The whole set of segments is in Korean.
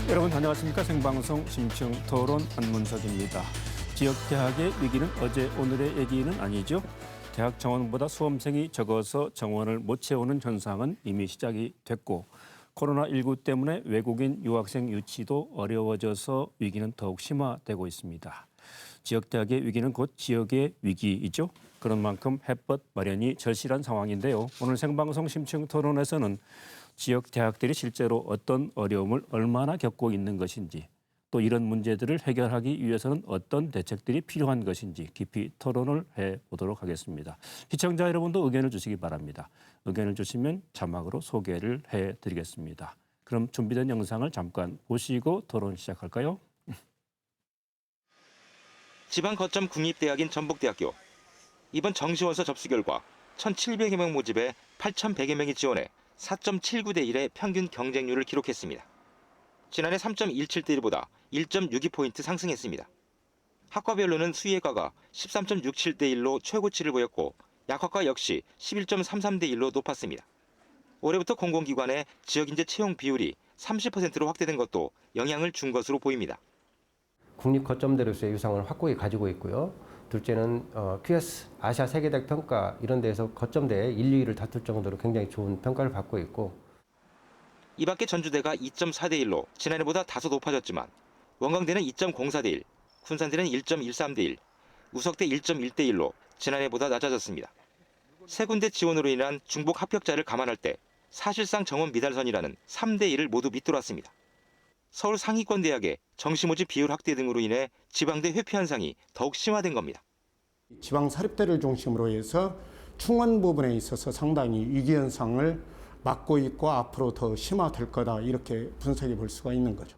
여러분 안녕하십니까. 생방송 심층 토론 안문석입니다. 지역대학의 위기는 어제 오늘의 얘기는 아니죠. 대학 정원보다 수험생이 적어서 정원을 못 채우는 현상은 이미 시작이 됐고 코로나19 때문에 외국인 유학생 유치도 어려워져서 위기는 더욱 심화되고 있습니다. 지역대학의 위기는 곧 지역의 위기이죠. 그런 만큼 햇볕 마련이 절실한 상황인데요. 오늘 생방송 심층 토론에서는 지역 대학들이 실제로 어떤 어려움을 얼마나 겪고 있는 것인지 또 이런 문제들을 해결하기 위해서는 어떤 대책들이 필요한 것인지 깊이 토론을 해보도록 하겠습니다. 시청자 여러분도 의견을 주시기 바랍니다. 의견을 주시면 자막으로 소개를 해드리겠습니다. 그럼 준비된 영상을 잠깐 보시고 토론 시작할까요? 지방 거점 국립대학인 전북대학교. 이번 정시원서 접수 결과 1,700여 명 모집에 8,100여 명이 지원해 4.79대 1의 평균 경쟁률을 기록했습니다. 지난해 3.17대 1보다 1.62포인트 상승했습니다. 학과별로는 수의학과가 13.67대 1로 최고치를 보였고 약학과 역시 11.33대 1로 높았습니다. 올해부터 공공기관의 지역인재 채용 비율이 30%로 확대된 것도 영향을 준 것으로 보입니다. 국립 거점대로서의 유상을 확고히 가지고 있고요. 둘째는 QS 아시아 세계대학 평가 이런 데에서 거점대 1, 2위를 다툴 정도로 굉장히 좋은 평가를 받고 있고 이 밖에 전주대가 2.4대 1로 지난해보다 다소 높아졌지만 원광대는 2.04대 1, 군산대는 1.13대 1, 우석대 1.1대 1로 지난해보다 낮아졌습니다. 세 군데 지원으로 인한 중복 합격자를 감안할 때 사실상 정원 미달선이라는 3대 1을 모두 밑돌았습니다. 서울 상위권 대학의 정시 모집 비율 확대 등으로 인해 지방대 회피 현상이 더욱 심화된 겁니다. 지방 사립대를 중심으로 해서 충원 부분에 있어서 상당히 위기 현상을 맞고 있고 앞으로 더 심화될 거다 이렇게 분석해 볼 수가 있는 거죠.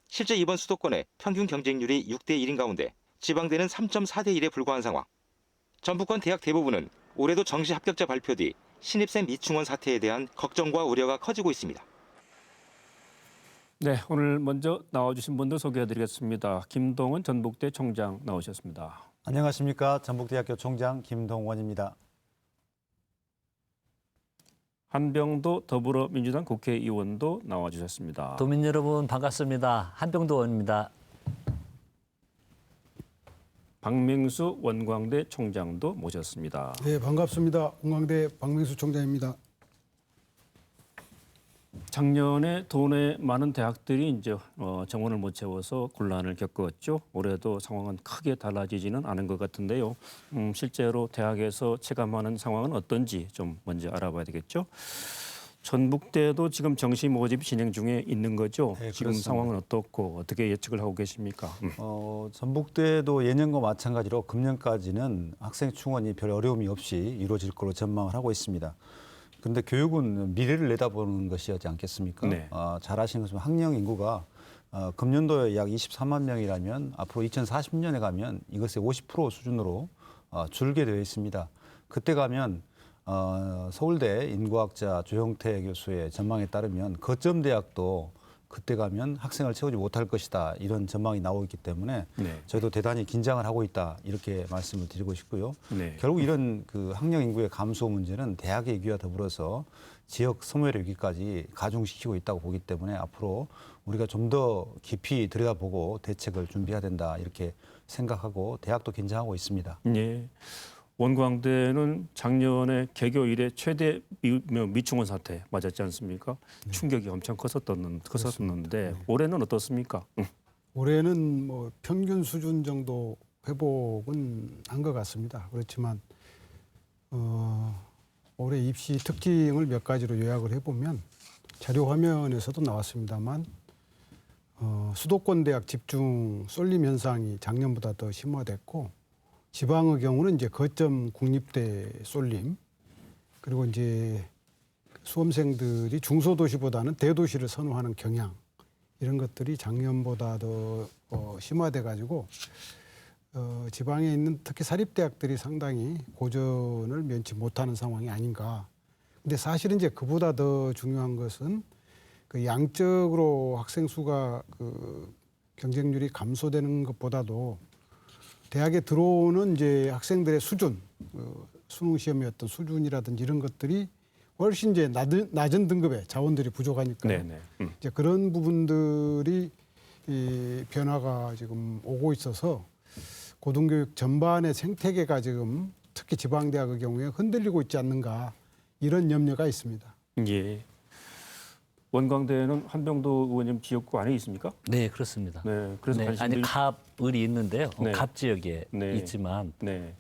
실제 이번 수도권의 평균 경쟁률이 6대 1인 가운데 지방대는 3.4대 1에 불과한 상황. 전북권 대학 대부분은 올해도 정시 합격자 발표 뒤 신입생 미충원 사태에 대한 걱정과 우려가 커지고 있습니다. 네, 오늘 먼저 나와주신 분들 소개해드리겠습니다. 김동원 전북대 총장 나오셨습니다. 안녕하십니까. 전북대학교 총장 김동원입니다. 한병도 더불어민주당 국회의원도 나와주셨습니다. 도민 여러분 반갑습니다. 한병도 의원입니다. 박명수 원광대 총장도 모셨습니다. 네, 반갑습니다. 원광대 박명수 총장입니다. 작년에 도내 많은 대학들이 이제 정원을 못 채워서 곤란을 겪었죠. 올해도 상황은 크게 달라지지는 않은 것 같은데요. 실제로 대학에서 체감하는 상황은 어떤지 좀 먼저 알아봐야 되겠죠. 전북대도 지금 정시 모집 진행 중에 있는 거죠. 네, 지금 그렇습니다. 상황은 어떻고 어떻게 예측을 하고 계십니까? 전북대도 예년과 마찬가지로 금년까지는 학생 충원이 별 어려움이 없이 이루어질 것으로 전망을 하고 있습니다. 그런데 교육은 미래를 내다보는 것이지 않겠습니까? 네. 잘 아시는 것처럼 학령 인구가 금년도에 약 23만 명이라면 앞으로 2040년에 가면 이것의 50% 수준으로 줄게 되어 있습니다. 그때 가면 서울대 인구학자 조형태 교수의 전망에 따르면 거점 대학도 그때 가면 학생을 채우지 못할 것이다 이런 전망이 나오고 있기 때문에 네. 저희도 대단히 긴장을 하고 있다 이렇게 말씀을 드리고 싶고요. 네. 결국 이런 그 학령 인구의 감소 문제는 대학의 위기와 더불어서 지역 소멸의 위기까지 가중시키고 있다고 보기 때문에 앞으로 우리가 좀 더 깊이 들여다보고 대책을 준비해야 된다 이렇게 생각하고 대학도 긴장하고 있습니다. 예. 원광대는 작년에 개교 이래 최대 미충원 사태 맞았지 않습니까? 네. 충격이 엄청 컸었는데 네. 올해는 어떻습니까? 올해는 뭐 평균 수준 정도 회복은 한 것 같습니다. 그렇지만 올해 입시 특징을 몇 가지로 요약을 해보면 자료 화면에서도 나왔습니다만 수도권 대학 집중 쏠림 현상이 작년보다 더 심화됐고 지방의 경우는 이제 거점 국립대 쏠림 그리고 이제 수험생들이 중소도시보다는 대도시를 선호하는 경향 이런 것들이 작년보다 더 심화돼 가지고 지방에 있는 특히 사립대학들이 상당히 고전을 면치 못하는 상황이 아닌가. 근데 사실은 이제 그보다 더 중요한 것은 그 양적으로 학생 수가 그 경쟁률이 감소되는 것보다도 대학에 들어오는 이제 학생들의 수준, 수능 시험의 어떤 수준이라든지 이런 것들이 훨씬 이제 낮은 등급의 자원들이 부족하니까요. 네네. 이제 그런 부분들이 이 변화가 지금 오고 있어서 고등교육 전반의 생태계가 지금 특히 지방대학의 경우에 흔들리고 있지 않는가 이런 염려가 있습니다. 예. 원광대는 한병도 의원님 지역구 안에 있습니까? 네, 그렇습니다. 네. 그래서 네, 관심들이 아니 갑을이 있는데요. 네. 갑 지역에 네. 있지만 네.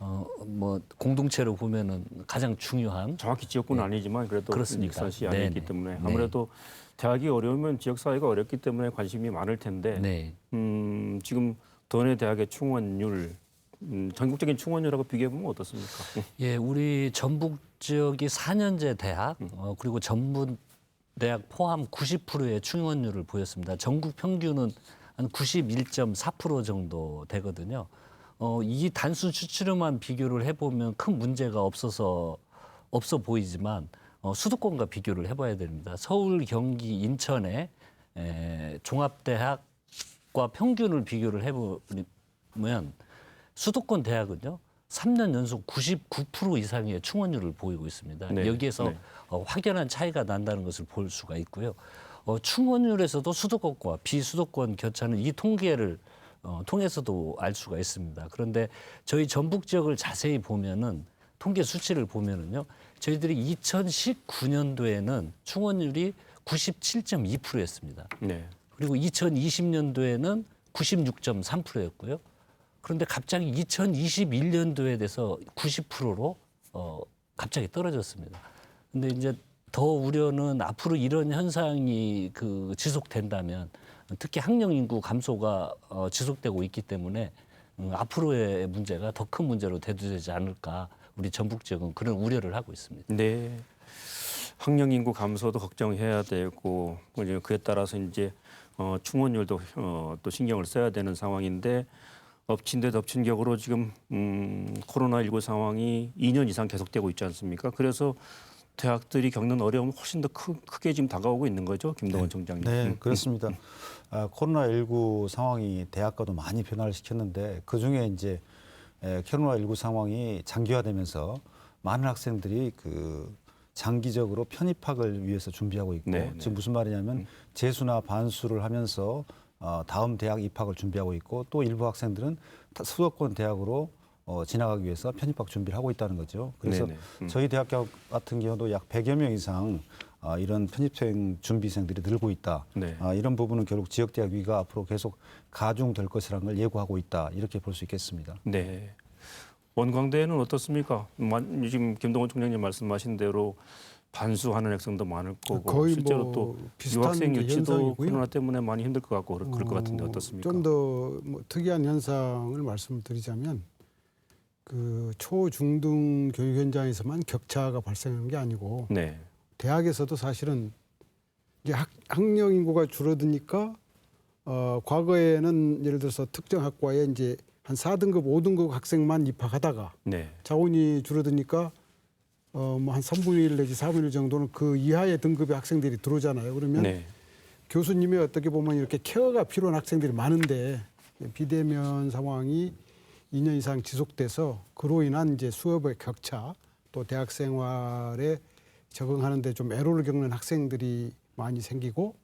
뭐 공동체로 보면은 가장 중요한 정확히 지역구는 네. 아니지만 그래도 그렇습니까? 익산시 안에 네, 있기 네. 때문에 네. 아무래도 대학이 어려우면 지역 사회가 어렵기 때문에 관심이 많을 텐데 네. 지금 도내 대학의 충원율 전국적인 충원율하고 비교해 보면 어떻습니까? 예, 우리 전북 지역이 4년제 대학 그리고 전북 대학 포함 90%의 충원율을 보였습니다. 전국 평균은 한 91.4% 정도 되거든요. 이 단순 수치로만 비교를 해보면 큰 문제가 없어 보이지만 수도권과 비교를 해봐야 됩니다. 서울, 경기, 인천의 종합대학과 평균을 비교를 해보면 수도권 대학은요 3년 연속 99% 이상의 충원율을 보이고 있습니다. 네, 여기에서 네. 확연한 차이가 난다는 것을 볼 수가 있고요. 충원율에서도 수도권과 비수도권 격차는 이 통계를 통해서도 알 수가 있습니다. 그런데 저희 전북 지역을 자세히 보면은 통계 수치를 보면은요, 저희들이 2019년도에는 충원율이 97.2%였습니다. 네. 그리고 2020년도에는 96.3%였고요. 그런데 갑자기 2021년도에 돼서 90%로 갑자기 떨어졌습니다. 근데 이제 더 우려는 앞으로 이런 현상이 지속된다면 특히 학령 인구 감소가 지속되고 있기 때문에 앞으로의 문제가 더 큰 문제로 대두되지 않을까 우리 전북 지역은 그런 우려를 하고 있습니다. 네. 학령 인구 감소도 걱정해야 되고 이제 그에 따라서 이제 충원율도 또 신경을 써야 되는 상황인데 엎친 데 덮친 격으로 지금 코로나19 상황이 2년 이상 계속되고 있지 않습니까? 그래서 대학들이 겪는 어려움은 훨씬 더 크게 지금 다가오고 있는 거죠, 김동원 총장님. 네, 그렇습니다. 코로나19 상황이 대학과도 많이 변화를 시켰는데 그중에 이제 코로나19 상황이 장기화되면서 많은 학생들이 장기적으로 편입학을 위해서 준비하고 있고 네, 네. 지금 무슨 말이냐면 재수나 반수를 하면서 다음 대학 입학을 준비하고 있고 또 일부 학생들은 수도권 대학으로 진학하기 위해서 편입학 준비를 하고 있다는 거죠. 그래서 네네. 저희 대학 같은 경우도 약 100여 명 이상 이런 편입생 준비생들이 늘고 있다. 네. 이런 부분은 결국 지역대학 위기가 앞으로 계속 가중될 것이라는 걸 예고하고 있다. 이렇게 볼 수 있겠습니다. 네. 원광대는 어떻습니까? 지금 김동원 총장님 말씀하신 대로 반수하는 학생도 많을 거고 거의 실제로 뭐 또 비슷한 유학생 유치도 현상이고요. 코로나 때문에 많이 힘들 것 같고 그럴 것 같은데 어떻습니까? 좀 더 특이한 현상을 말씀드리자면 초중등 교육 현장에서만 격차가 발생하는 게 아니고 네. 대학에서도 사실은 이제 학령 인구가 줄어드니까 과거에는 예를 들어서 특정 학과에 이제 한 4등급, 5등급 학생만 입학하다가 네. 자원이 줄어드니까 뭐 한 3분의 1 내지 4분의 1 정도는 그 이하의 등급의 학생들이 들어오잖아요. 그러면 네. 교수님이 어떻게 보면 이렇게 케어가 필요한 학생들이 많은데 비대면 상황이 2년 이상 지속돼서 그로 인한 이제 수업의 격차 또 대학 생활에 적응하는데 좀 애로를 겪는 학생들이 많이 생기고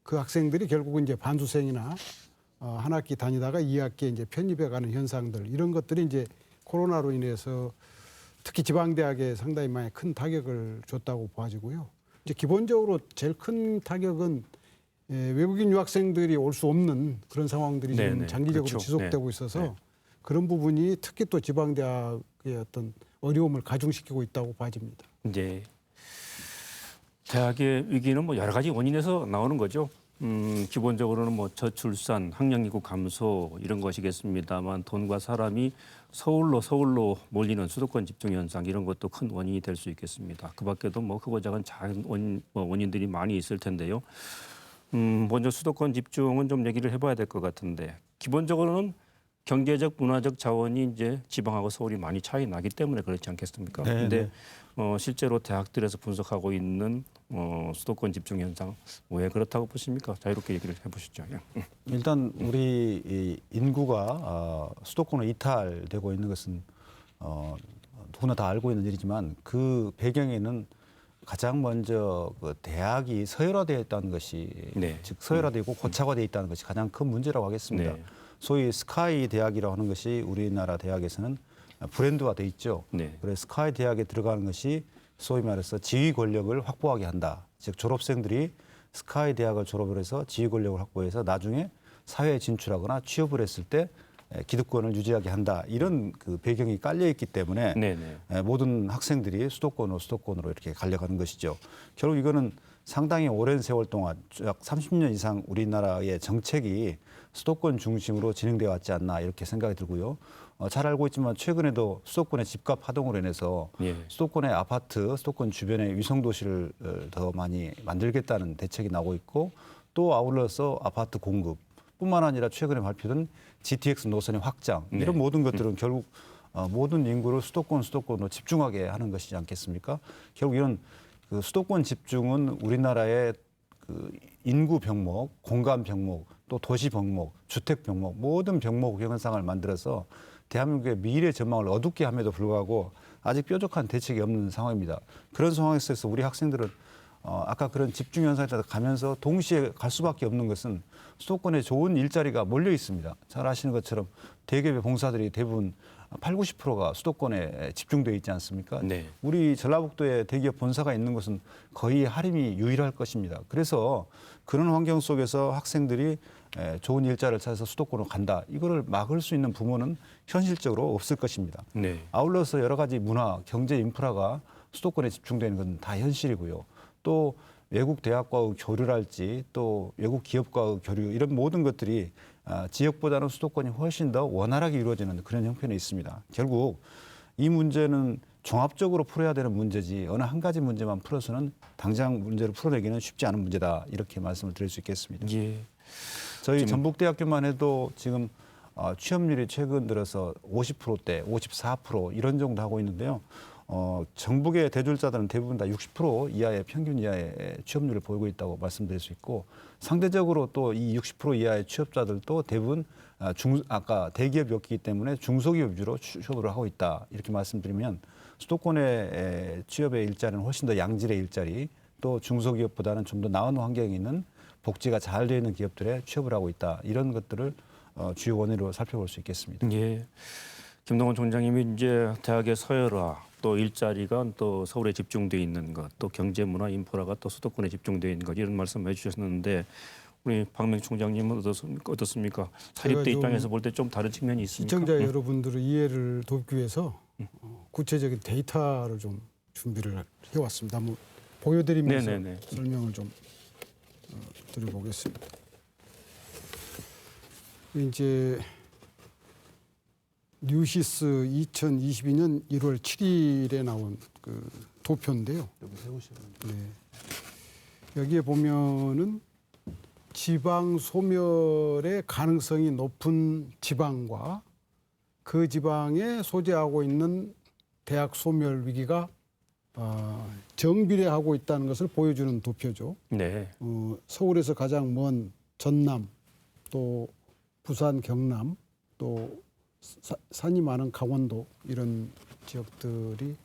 그 학생들이 결국은 이제 반수생이나 한 학기 다니다가 2학기에 이제 편입해 가는 현상들 이런 것들이 이제 코로나로 인해서 특히 지방대학에 상당히 많이 큰 타격을 줬다고 봐지고요. 이제 기본적으로 제일 큰 타격은 외국인 유학생들이 올 수 없는 그런 상황들이 지금 네네. 장기적으로 그렇죠. 지속되고 네. 있어서 네. 그런 부분이 특히 또 지방대학의 어떤 어려움을 가중시키고 있다고 봐집니다. 이제 대학의 위기는 뭐 여러 가지 원인에서 나오는 거죠. 기본적으로는 뭐 저출산, 학령 인구 감소 이런 것이겠습니다만 돈과 사람이 서울로 몰리는 수도권 집중 현상 이런 것도 큰 원인이 될 수 있겠습니다. 그밖에도 뭐 크고 작은 작은 원인들이 많이 있을 텐데요. 먼저 수도권 집중은 좀 얘기를 해봐야 될 것 같은데 기본적으로는 경제적, 문화적 자원이 이제 지방하고 서울이 많이 차이 나기 때문에 그렇지 않겠습니까? 네, 근데 실제로 대학들에서 분석하고 있는 수도권 집중 현상 왜 그렇다고 보십니까? 자유롭게 얘기를 해보시죠. 일단 우리 이 인구가 수도권으로 이탈되고 있는 것은 누구나 다 알고 있는 일이지만 그 배경에는 가장 먼저 그 대학이 서열화되어 있다는 것이 네. 즉 서열화되고 고착화되어 있다는 것이 가장 큰 문제라고 하겠습니다. 네. 소위 스카이 대학이라고 하는 것이 우리나라 대학에서는 브랜드화돼 있죠. 네. 그래서 스카이 대학에 들어가는 것이 소위 말해서 지휘 권력을 확보하게 한다. 즉 졸업생들이 스카이 대학을 졸업을 해서 지휘 권력을 확보해서 나중에 사회에 진출하거나 취업을 했을 때 기득권을 유지하게 한다. 이런 그 배경이 깔려 있기 때문에 네네. 모든 학생들이 수도권으로 이렇게 갈려가는 것이죠. 결국 이거는 상당히 오랜 세월 동안 약 30년 이상 우리나라의 정책이 수도권 중심으로 진행되어 왔지 않나 이렇게 생각이 들고요. 잘 알고 있지만 최근에도 수도권의 집값 하동으로 인해서 예. 수도권의 아파트, 수도권 주변의 위성도시를 더 많이 만들겠다는 대책이 나오고 있고 또 아울러서 아파트 공급 뿐만 아니라 최근에 발표된 GTX 노선의 확장 네. 이런 모든 것들은 결국 모든 인구를 수도권으로 집중하게 하는 것이지 않겠습니까? 결국 이런 그 수도권 집중은 우리나라의 그 인구 병목, 공간 병목, 또 도시 병목, 주택 병목 모든 병목 현상을 만들어서 대한민국의 미래 전망을 어둡게 함에도 불구하고 아직 뾰족한 대책이 없는 상황입니다. 그런 상황에서 우리 학생들은 아까 그런 집중 현상에 따라 가면서 동시에 갈 수밖에 없는 것은 수도권에 좋은 일자리가 몰려 있습니다. 잘 아시는 것처럼 대기업의 봉사들이 대부분 80, 90%가 수도권에 집중되어 있지 않습니까? 네. 우리 전라북도에 대기업 본사가 있는 곳은 거의 할인이 유일할 것입니다. 그래서 그런 환경 속에서 학생들이 좋은 일자리를 찾아서 수도권으로 간다. 이거를 막을 수 있는 부모는 현실적으로 없을 것입니다. 네. 아울러서 여러 가지 문화, 경제 인프라가 수도권에 집중되는 건 다 현실이고요. 또 외국 대학과의 교류랄지 또 외국 기업과의 교류 이런 모든 것들이 지역보다는 수도권이 훨씬 더 원활하게 이루어지는 그런 형편에 있습니다. 결국 이 문제는 종합적으로 풀어야 되는 문제지 어느 한 가지 문제만 풀어서는 당장 문제를 풀어내기는 쉽지 않은 문제다 이렇게 말씀을 드릴 수 있겠습니다. 예. 저희 전북대학교만 해도 지금 취업률이 최근 들어서 50%대, 54% 이런 정도 하고 있는데요. 전북의 대졸자들은 대부분 다 60% 이하의 평균 이하의 취업률을 보이고 있다고 말씀드릴 수 있고 상대적으로 또 이 60% 이하의 취업자들도 대부분 아까 대기업이었기 때문에 중소기업 위주로 취업을 하고 있다 이렇게 말씀드리면 수도권의 취업의 일자리는 훨씬 더 양질의 일자리 또 중소기업보다는 좀 더 나은 환경에 있는 복지가 잘 되어 있는 기업들에 취업을 하고 있다 이런 것들을 주요 원인으로 살펴볼 수 있겠습니다. 예. 김동원 총장님이 이제 대학의 서열화 또 일자리가 또 서울에 집중돼 있는 것, 또 경제 문화 인프라가 또 수도권에 집중돼 있는 것 이런 말씀해 주셨는데 우리 박명 총장님은 어떻습니까? 사립대 입장에서 볼 때 좀 다른 측면이 있습니까? 시청자 여러분들의 이해를 돕기 위해서 구체적인 데이터를 좀 준비를 해왔습니다. 한번 보여드리면서 네네네. 설명을 좀 드려보겠습니다. 이제 뉴시스 2022년 1월 7일에 나온 그 도표인데요. 네. 여기에 보면은 지방 소멸의 가능성이 높은 지방과 그 지방에 소재하고 있는 대학 소멸 위기가 정비례하고 있다는 것을 보여주는 도표죠. 네. 서울에서 가장 먼 전남, 또 부산, 경남, 또 산이 많은 강원도 이런 지역들이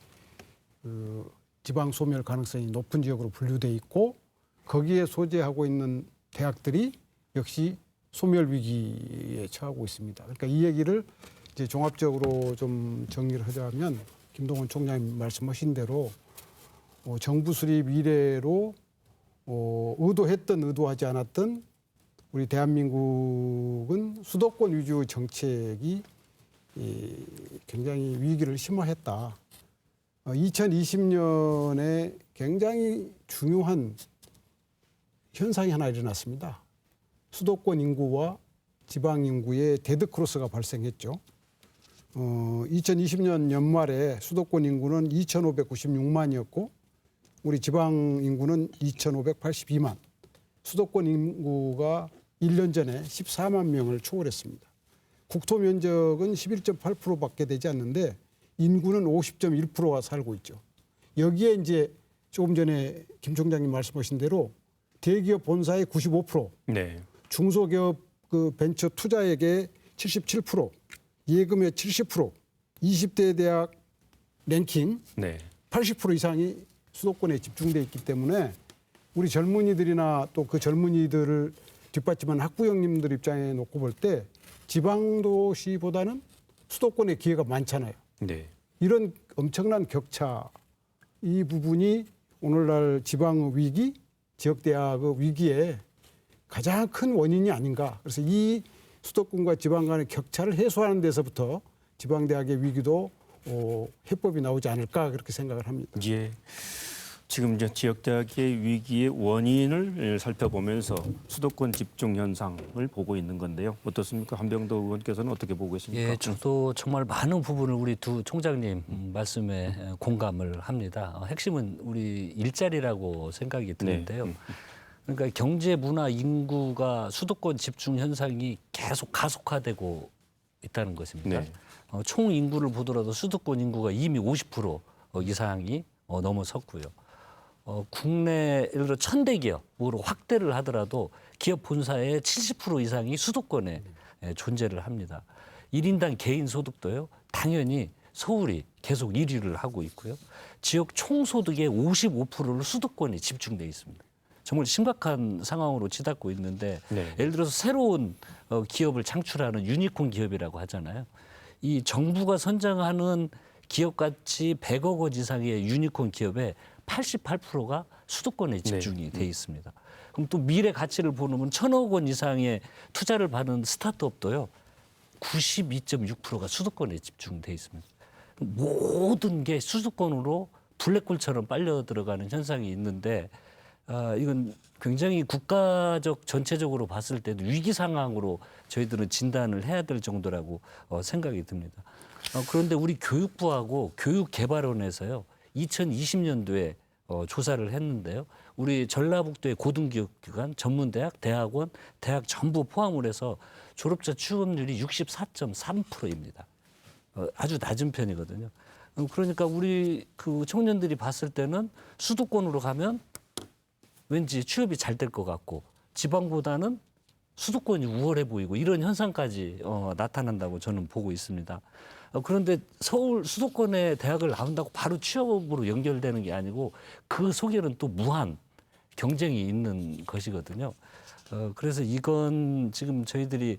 그 지방 소멸 가능성이 높은 지역으로 분류돼 있고 거기에 소재하고 있는 대학들이 역시 소멸 위기에 처하고 있습니다. 그러니까 이 얘기를 이제 종합적으로 좀 정리를 하자면 김동원 총장님 말씀하신 대로 정부 수립 이래로 의도했든 의도하지 않았든 우리 대한민국은 수도권 위주 정책이 굉장히 위기를 심화했다. 2020년에 굉장히 중요한 현상이 하나 일어났습니다. 수도권 인구와 지방 인구의 데드크로스가 발생했죠. 2020년 연말에 수도권 인구는 2,596만이었고 우리 지방 인구는 2,582만. 수도권 인구가 1년 전에 14만 명을 초월했습니다. 국토 면적은 11.8%밖에 되지 않는데 인구는 50.1%가 살고 있죠. 여기에 이제 조금 전에 김 총장님 말씀하신 대로 대기업 본사의 95%, 네. 중소기업 그 벤처 투자액의 77%, 예금의 70%, 20대 대학 랭킹 네. 80% 이상이 수도권에 집중돼 있기 때문에 우리 젊은이들이나 또 그 젊은이들을 뒷받침하는 학부형님들 입장에 놓고 볼 때 지방도시보다는 수도권에 기회가 많잖아요. 네. 이런 엄청난 격차, 이 부분이 오늘날 지방 위기, 지역대학의 위기에 가장 큰 원인이 아닌가. 그래서 이 수도권과 지방 간의 격차를 해소하는 데서부터 지방대학의 위기도 해법이 나오지 않을까 그렇게 생각을 합니다. 예. 지금 이제 지역대학의 위기의 원인을 살펴보면서 수도권 집중 현상을 보고 있는 건데요. 어떻습니까? 한병도 의원께서는 어떻게 보고 계십니까? 예, 저도 정말 많은 부분을 우리 두 총장님 말씀에 공감을 합니다. 핵심은 우리 일자리라고 생각이 드는데요. 그러니까 경제, 문화, 인구가 수도권 집중 현상이 계속 가속화되고 있다는 것입니다. 네. 총 인구를 보더라도 수도권 인구가 이미 50% 이상이 넘어섰고요. 국내 예를 들어 1,000대 기업으로 확대를 하더라도 기업 본사의 70% 이상이 수도권에 존재를 합니다. 1인당 개인 소득도요. 당연히 서울이 계속 1위를 하고 있고요. 지역 총소득의 55%를 수도권에 집중돼 있습니다. 정말 심각한 상황으로 치닫고 있는데 네. 예를 들어서 새로운 기업을 창출하는 유니콘 기업이라고 하잖아요. 이 정부가 선정하는 기업 가치 100억 원 이상의 유니콘 기업의 88%가 수도권에 집중이 돼 있습니다. 그럼 또 미래 가치를 보면 1,000억 원 이상의 투자를 받은 스타트업도요. 92.6%가 수도권에 집중돼 있습니다. 모든 게 수도권으로 블랙홀처럼 빨려 들어가는 현상이 있는데 이건 굉장히 국가적 전체적으로 봤을 때도 위기 상황으로 저희들은 진단을 해야 될 정도라고 생각이 듭니다. 그런데 우리 교육부하고 교육개발원에서요. 2020년도에 조사를 했는데요. 우리 전라북도의 고등교육기관, 전문대학, 대학원, 대학 전부 포함을 해서 졸업자 취업률이 64.3%입니다. 아주 낮은 편이거든요. 그러니까 우리 그 청년들이 봤을 때는 수도권으로 가면 왠지 취업이 잘 될 것 같고 지방보다는 수도권이 우월해 보이고 이런 현상까지 나타난다고 저는 보고 있습니다. 그런데 서울 수도권에 대학을 나온다고 바로 취업으로 연결되는 게 아니고 그 속에는 또 무한 경쟁이 있는 것이거든요. 그래서 이건 지금 저희들이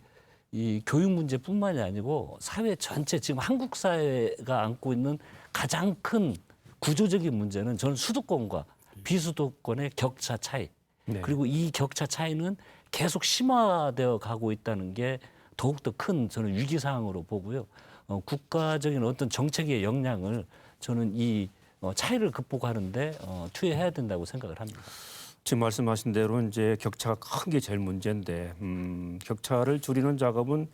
이 교육 문제뿐만이 아니고 사회 전체 지금 한국 사회가 안고 있는 가장 큰 구조적인 문제는 저는 수도권과 비수도권의 격차 차이. 네. 그리고 이 격차 차이는 계속 심화되어 가고 있다는 게 더욱더 큰 저는 위기 상황으로 보고요. 국가적인 어떤 정책의 역량을 저는 이 차이를 극복하는데 투여해야 된다고 생각을 합니다. 지금 말씀하신 대로 이제 격차가 큰 게 제일 문제인데 격차를 줄이는 작업은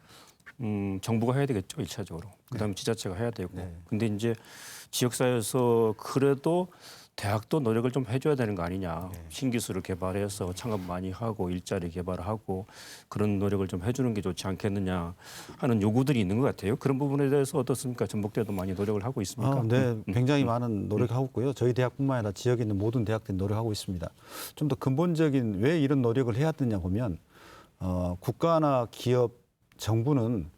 정부가 해야 되겠죠, 일차적으로. 그다음에 지자체가 해야 되고. 근데 이제 지역사회에서 그래도 대학도 노력을 좀 해줘야 되는 거 아니냐. 신기술을 개발해서 창업 많이 하고 일자리 개발하고 그런 노력을 좀 해주는 게 좋지 않겠느냐 하는 요구들이 있는 것 같아요. 그런 부분에 대해서 어떻습니까? 전북대도 많이 노력을 하고 있습니까? 네, 굉장히 많은 노력하고 있고요. 저희 대학뿐만 아니라 지역에 있는 모든 대학들이 노력하고 있습니다. 좀 더 근본적인 왜 이런 노력을 해야 되냐 보면 국가나 기업, 정부는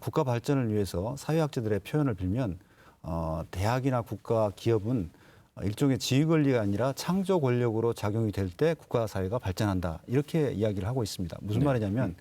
국가 발전을 위해서 사회학자들의 표현을 빌면 대학이나 국가, 기업은 일종의 지휘 권리가 아니라 창조 권력으로 작용이 될 때 국가 사회가 발전한다. 이렇게 이야기를 하고 있습니다. 무슨 말이냐면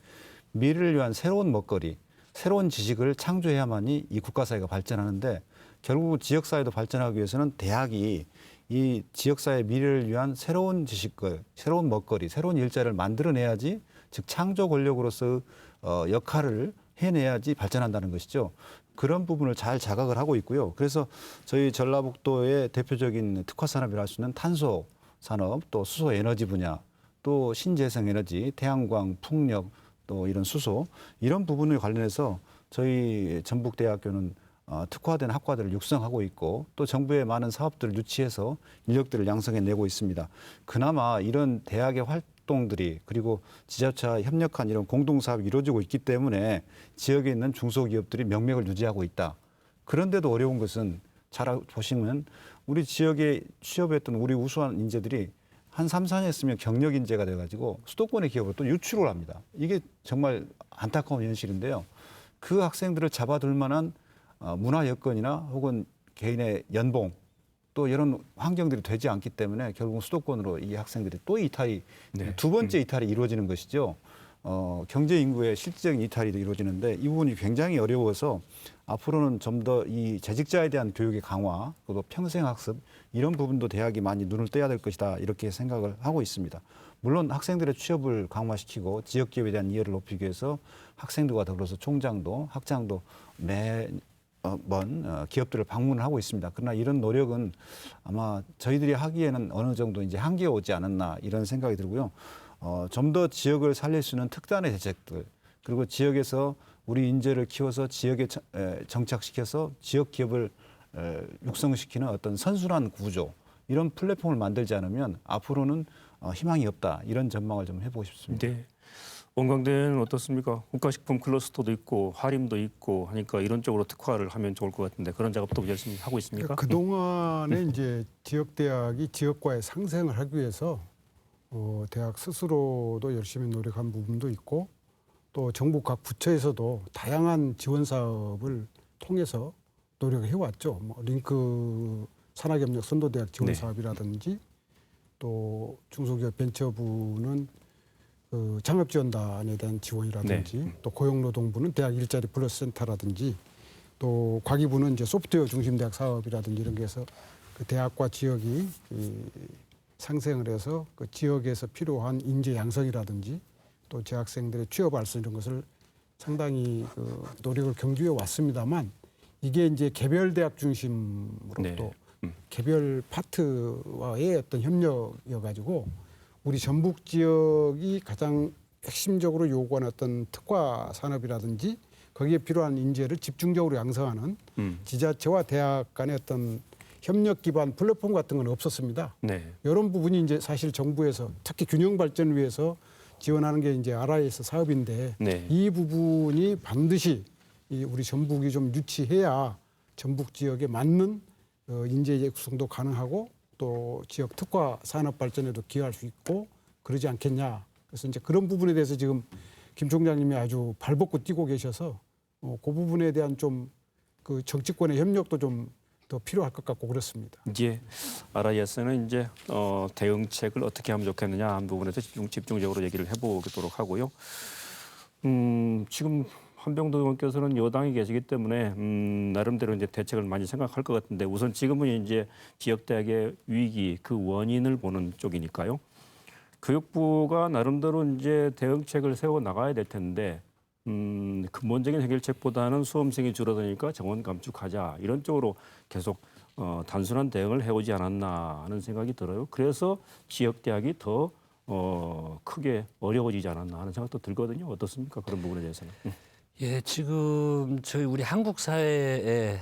미래를 위한 새로운 먹거리, 새로운 지식을 창조해야만이 이 국가 사회가 발전하는데 결국 지역 사회도 발전하기 위해서는 대학이 이 지역 사회 미래를 위한 새로운 지식을, 새로운 먹거리, 새로운 일자리를 만들어내야지 즉 창조 권력으로서 역할을 해내야지 발전한다는 것이죠. 그런 부분을 잘 자각을 하고 있고요. 그래서 저희 전라북도의 대표적인 특화 산업이라 할 수 있는 탄소 산업, 또 수소 에너지 분야, 또 신재생 에너지, 태양광, 풍력, 또 이런 수소 이런 부분을 관련해서 저희 전북대학교는 특화된 학과들을 육성하고 있고 또 정부의 많은 사업들을 유치해서 인력들을 양성해내고 있습니다. 그나마 이런 대학의 활동들이 그리고 지자체와 협력한 이런 공동사업이 이루어지고 있기 때문에 지역에 있는 중소기업들이 명맥을 유지하고 있다. 그런데도 어려운 것은 잘 보시면 우리 지역에 취업했던 우리 우수한 인재들이 한 3, 4년 했으면 경력 인재가 돼가지고 수도권의 기업으로 또 유출을 합니다. 이게 정말 안타까운 현실인데요. 그 학생들을 잡아둘 만한 문화 여건이나 혹은 개인의 연봉 또 이런 환경들이 되지 않기 때문에 결국 수도권으로 이 학생들이 또 이탈이 네. 두 번째 이탈이 이루어지는 것이죠. 경제 인구의 실질적인 이탈이 이루어지는데 이 부분이 굉장히 어려워서 앞으로는 좀 더 이 재직자에 대한 교육의 강화, 그리고 평생 학습 이런 부분도 대학이 많이 눈을 떼야 될 것이다 이렇게 생각을 하고 있습니다. 물론 학생들의 취업을 강화시키고 지역 기업에 대한 이해를 높이기 위해서 학생들과 더불어서 총장도 학장도 매번 기업들을 방문을 하고 있습니다. 그러나 이런 노력은 아마 저희들이 하기에는 어느 정도 이제 한계가 오지 않았나 이런 생각이 들고요. 좀 더 지역을 살릴 수 있는 특단의 대책들 그리고 지역에서 우리 인재를 키워서 지역에 정착시켜서 지역 기업을 육성시키는 어떤 선순환 구조 이런 플랫폼을 만들지 않으면 앞으로는 희망이 없다 이런 전망을 좀 해보고 싶습니다. 네. 원광대는 어떻습니까? 국가식품 클러스터도 있고 화림도 있고 하니까 이런 쪽으로 특화를 하면 좋을 것 같은데 그런 작업도 열심히 하고 있습니까? 그동안에 이제 지역 대학이 지역과의 상생을 하기 위해서 대학 스스로도 열심히 노력한 부분도 있고 또 정부 각 부처에서도 다양한 지원 사업을 통해서 노력을 해왔죠. 뭐 링크 산학협력 선도대학 지원 네. 사업이라든지 또 중소기업 벤처부는 그 창업지원단에 대한 지원이라든지 네. 또 고용노동부는 대학 일자리 플러스 센터라든지 또 과기부는 이제 소프트웨어 중심 대학 사업이라든지 이런 게 해서 그 대학과 지역이 상생을 해서 그 지역에서 필요한 인재 양성이라든지 또 재학생들의 취업 알선 이런 것을 상당히 그 노력을 경주해 왔습니다만 이게 이제 개별 대학 중심으로 네. 또 개별 파트와의 어떤 협력이어 가지고 우리 전북 지역이 가장 핵심적으로 요구하는 어떤 특화 산업이라든지 거기에 필요한 인재를 집중적으로 양성하는 지자체와 대학 간의 어떤 협력 기반 플랫폼 같은 건 없었습니다. 네. 이런 부분이 이제 사실 정부에서 특히 균형 발전을 위해서 지원하는 게 이제 RIS 사업인데 네. 이 부분이 반드시 우리 전북이 좀 유치해야 전북 지역에 맞는 인재 육성도 가능하고 또 지역 특화 산업 발전에도 기여할 수 있고 그러지 않겠냐. 그래서 이제 그런 부분에 대해서 지금 김 총장님이 아주 발벗고 뛰고 계셔서 그 부분에 대한 좀 그 정치권의 협력도 좀 더 필요할 것 같고 그렇습니다. 이제 RIS는 이제 대응책을 어떻게 하면 좋겠느냐 하는 부분에서 집중적으로 얘기를 해보도록 하고요. 지금 한병도 의원께서는 여당에 계시기 때문에 나름대로 이제 대책을 많이 생각할 것 같은데 우선 지금은 이제 지역 대학의 위기 그 원인을 보는 쪽이니까요. 교육부가 나름대로 이제 대응책을 세워 나가야 될 텐데 근본적인 해결책보다는 수험생이 줄어드니까 정원 감축하자 이런 쪽으로 계속 단순한 대응을 해오지 않았나 하는 생각이 들어요. 그래서 지역 대학이 더 크게 어려워지지 않았나 하는 생각도 들거든요. 어떻습니까? 그런 부분에 대해서는. 예, 지금 우리 한국 사회에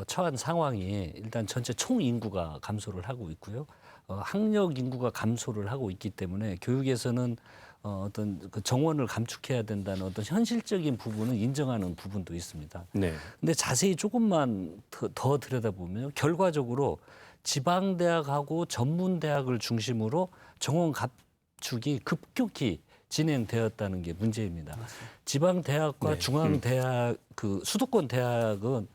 처한 상황이 일단 전체 총 인구가 감소를 하고 있고요. 학력 인구가 감소를 하고 있기 때문에 교육에서는 어떤 그 정원을 감축해야 된다는 어떤 현실적인 부분은 인정하는 부분도 있습니다. 네. 근데 자세히 조금만 더 들여다보면 결과적으로 지방대학하고 전문대학을 중심으로 정원 감축이 급격히 진행되었다는 게 문제입니다. 지방대학과 네. 중앙대학, 그 수도권 대학은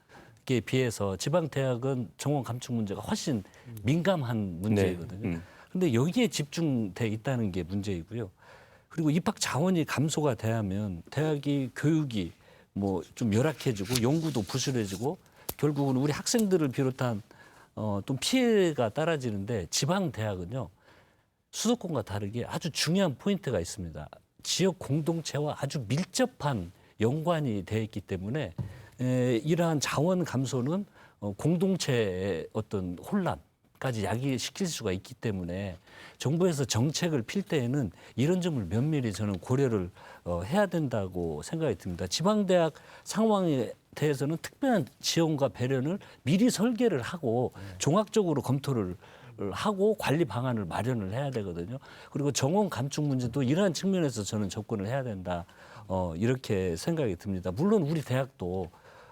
에 비해서 지방대학은 정원 감축 문제가 훨씬 민감한 문제거든요. 그런데 여기에 집중돼 있다는 게 문제이고요. 그리고 입학 자원이 감소가 돼야면 대학이 교육이 뭐 좀 열악해지고 연구도 부실해지고 결국은 우리 학생들을 비롯한 또 피해가 따라지는데 지방 대학은요 수도권과 다르게 아주 중요한 포인트가 있습니다. 지역 공동체와 아주 밀접한 연관이 돼 있기 때문에 이러한 자원 감소는 공동체의 어떤 혼란까지 야기시킬 수가 있기 때문에 정부에서 정책을 필 때에는 이런 점을 면밀히 저는 고려를 해야 된다고 생각이 듭니다. 지방대학 상황에 대해서는 특별한 지원과 배려를 미리 설계를 하고 종합적으로 검토를 하고 관리 방안을 마련을 해야 되거든요. 그리고 정원 감축 문제도 이러한 측면에서 저는 접근을 해야 된다. 이렇게 생각이 듭니다. 물론 우리 대학도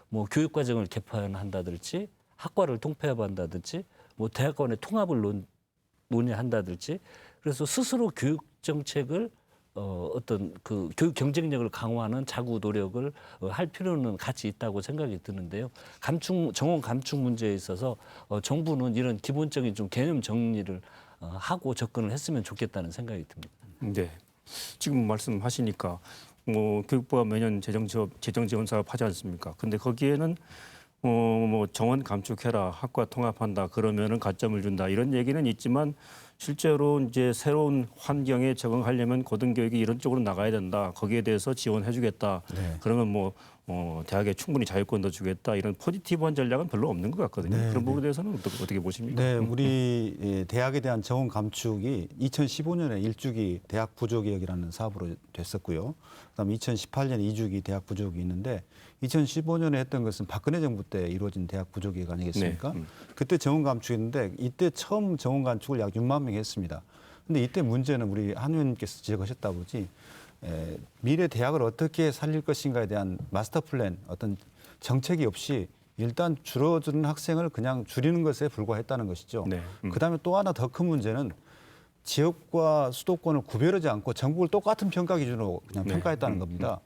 뭐 교육과정을 개편한다든지 학과를 통폐합한다든지 뭐 대학 간의 통합을 논의한다든지 그래서 스스로 교육 정책을 어떤 그 교육 경쟁력을 강화하는 자구 노력을 할 필요는 같이 있다고 생각이 드는데요. 정원 감축 문제에 있어서 정부는 이런 기본적인 좀 개념 정리를 하고 접근을 했으면 좋겠다는 생각이 듭니다. 네. 지금 말씀하시니까 뭐 교육부가 매년 재정 지원 사업 하지 않습니까? 근데 거기에는 뭐 정원 감축해라, 학과 통합한다, 그러면은 가점을 준다 이런 얘기는 있지만 실제로 이제 새로운 환경에 적응하려면 고등교육이 이런 쪽으로 나가야 된다. 거기에 대해서 지원해주겠다. 네. 그러면 뭐 대학에 충분히 자유권도 주겠다. 이런 포지티브한 전략은 별로 없는 것 같거든요. 네, 그런 부분에 대해서는 어떻게 보십니까? 네, 우리 대학에 대한 정원 감축이 2015년에 1주기 대학 부조개혁이라는 사업으로 됐었고요. 그다음에 2018년에 2주기 대학 부조개혁이 있는데 2015년에 했던 것은 박근혜 정부 때 이루어진 대학 부조개혁 아니겠습니까? 네. 그때 정원 감축했는데 이때 처음 정원 감축을 약 6만 명이 했습니다. 근데 이때 문제는 우리 한 의원님께서 지적하셨다 보지 미래 대학을 어떻게 살릴 것인가에 대한 마스터 플랜, 어떤 정책이 없이 일단 줄어드는 학생을 그냥 줄이는 것에 불과했다는 것이죠. 네. 그다음에 또 하나 더 큰 문제는 지역과 수도권을 구별하지 않고 전국을 똑같은 평가 기준으로 그냥 네. 평가했다는 겁니다.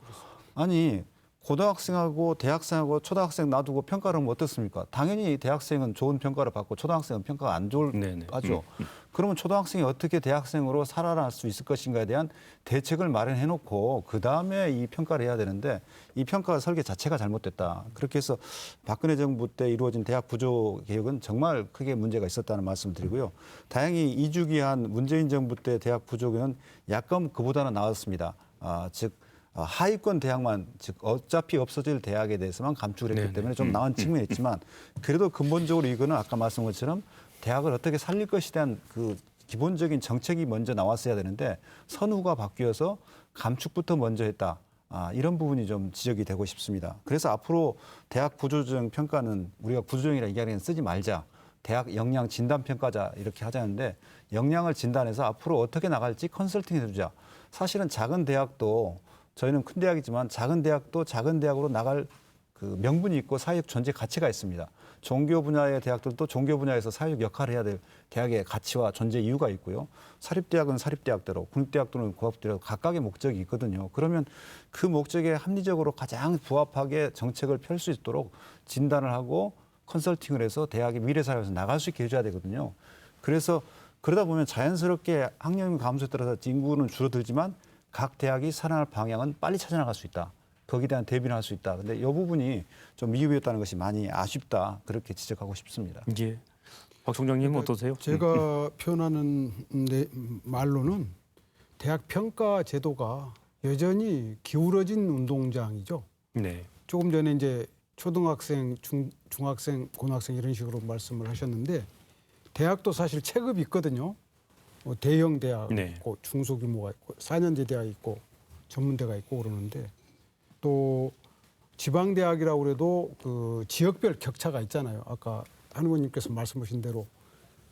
아니 고등학생하고 대학생하고 초등학생 놔두고 평가를 하면 어떻습니까? 당연히 대학생은 좋은 평가를 받고 초등학생은 평가가 안 좋을 네네. 하죠. 그러면 초등학생이 어떻게 대학생으로 살아날 수 있을 것인가에 대한 대책을 마련해 놓고 그다음에 이 평가를 해야 되는데 이 평가 설계 자체가 잘못됐다. 그렇게 해서 박근혜 정부 때 이루어진 대학 부조 개혁은 정말 크게 문제가 있었다는 말씀을 드리고요. 다행히 2주기한 문재인 정부 때 대학 부조 개혁은 약간 그보다는 나았습니다. 즉 하위권 대학만, 즉 어차피 없어질 대학에 대해서만 감축을 했기 네네. 때문에 좀 나은 측면이 있지만 그래도 근본적으로 이거는 아까 말씀한 것처럼 대학을 어떻게 살릴 것에 대한 그 기본적인 정책이 먼저 나왔어야 되는데 선후가 바뀌어서 감축부터 먼저 했다. 이런 부분이 좀 지적이 되고 싶습니다. 그래서 앞으로 대학 부조정 평가는 우리가 부조정이라 얘기하는 쓰지 말자. 대학 역량 진단 평가자 이렇게 하자는데 역량을 진단해서 앞으로 어떻게 나갈지 컨설팅 해주자. 사실은 작은 대학도 저희는 큰 대학이지만 작은 대학도 작은 대학으로 나갈 그 명분이 있고 사회적 존재 가치가 있습니다. 종교 분야의 대학들도 종교 분야에서 사회적 역할을 해야 될 대학의 가치와 존재 이유가 있고요. 사립대학은 사립대학대로, 국립대학들은 국악대로 각각의 목적이 있거든요. 그러면 그 목적에 합리적으로 가장 부합하게 정책을 펼 수 있도록 진단을 하고 컨설팅을 해서 대학의 미래사회에서 나갈 수 있게 해줘야 되거든요. 그래서 그러다 보면 자연스럽게 학령 감소에 따라서 인구는 줄어들지만 각 대학이 살아날 방향은 빨리 찾아나갈 수 있다. 거기에 대한 대비를 할 수 있다. 근데 이 부분이 좀 미흡이었다는 것이 많이 아쉽다. 그렇게 지적하고 싶습니다. 예. 박 총장님 어떠세요? 제가 표현하는 말로는 대학 평가 제도가 여전히 기울어진 운동장이죠. 네. 조금 전에 이제 초등학생, 중학생, 고등학생 이런 식으로 말씀을 하셨는데 대학도 사실 체급이 있거든요. 대형 대학 네. 있고 중소규모가 있고 4년제 대학 있고 전문대가 있고 그러는데 또 지방 대학이라고 그래도 그 지역별 격차가 있잖아요. 아까 한 의원님께서 말씀하신 대로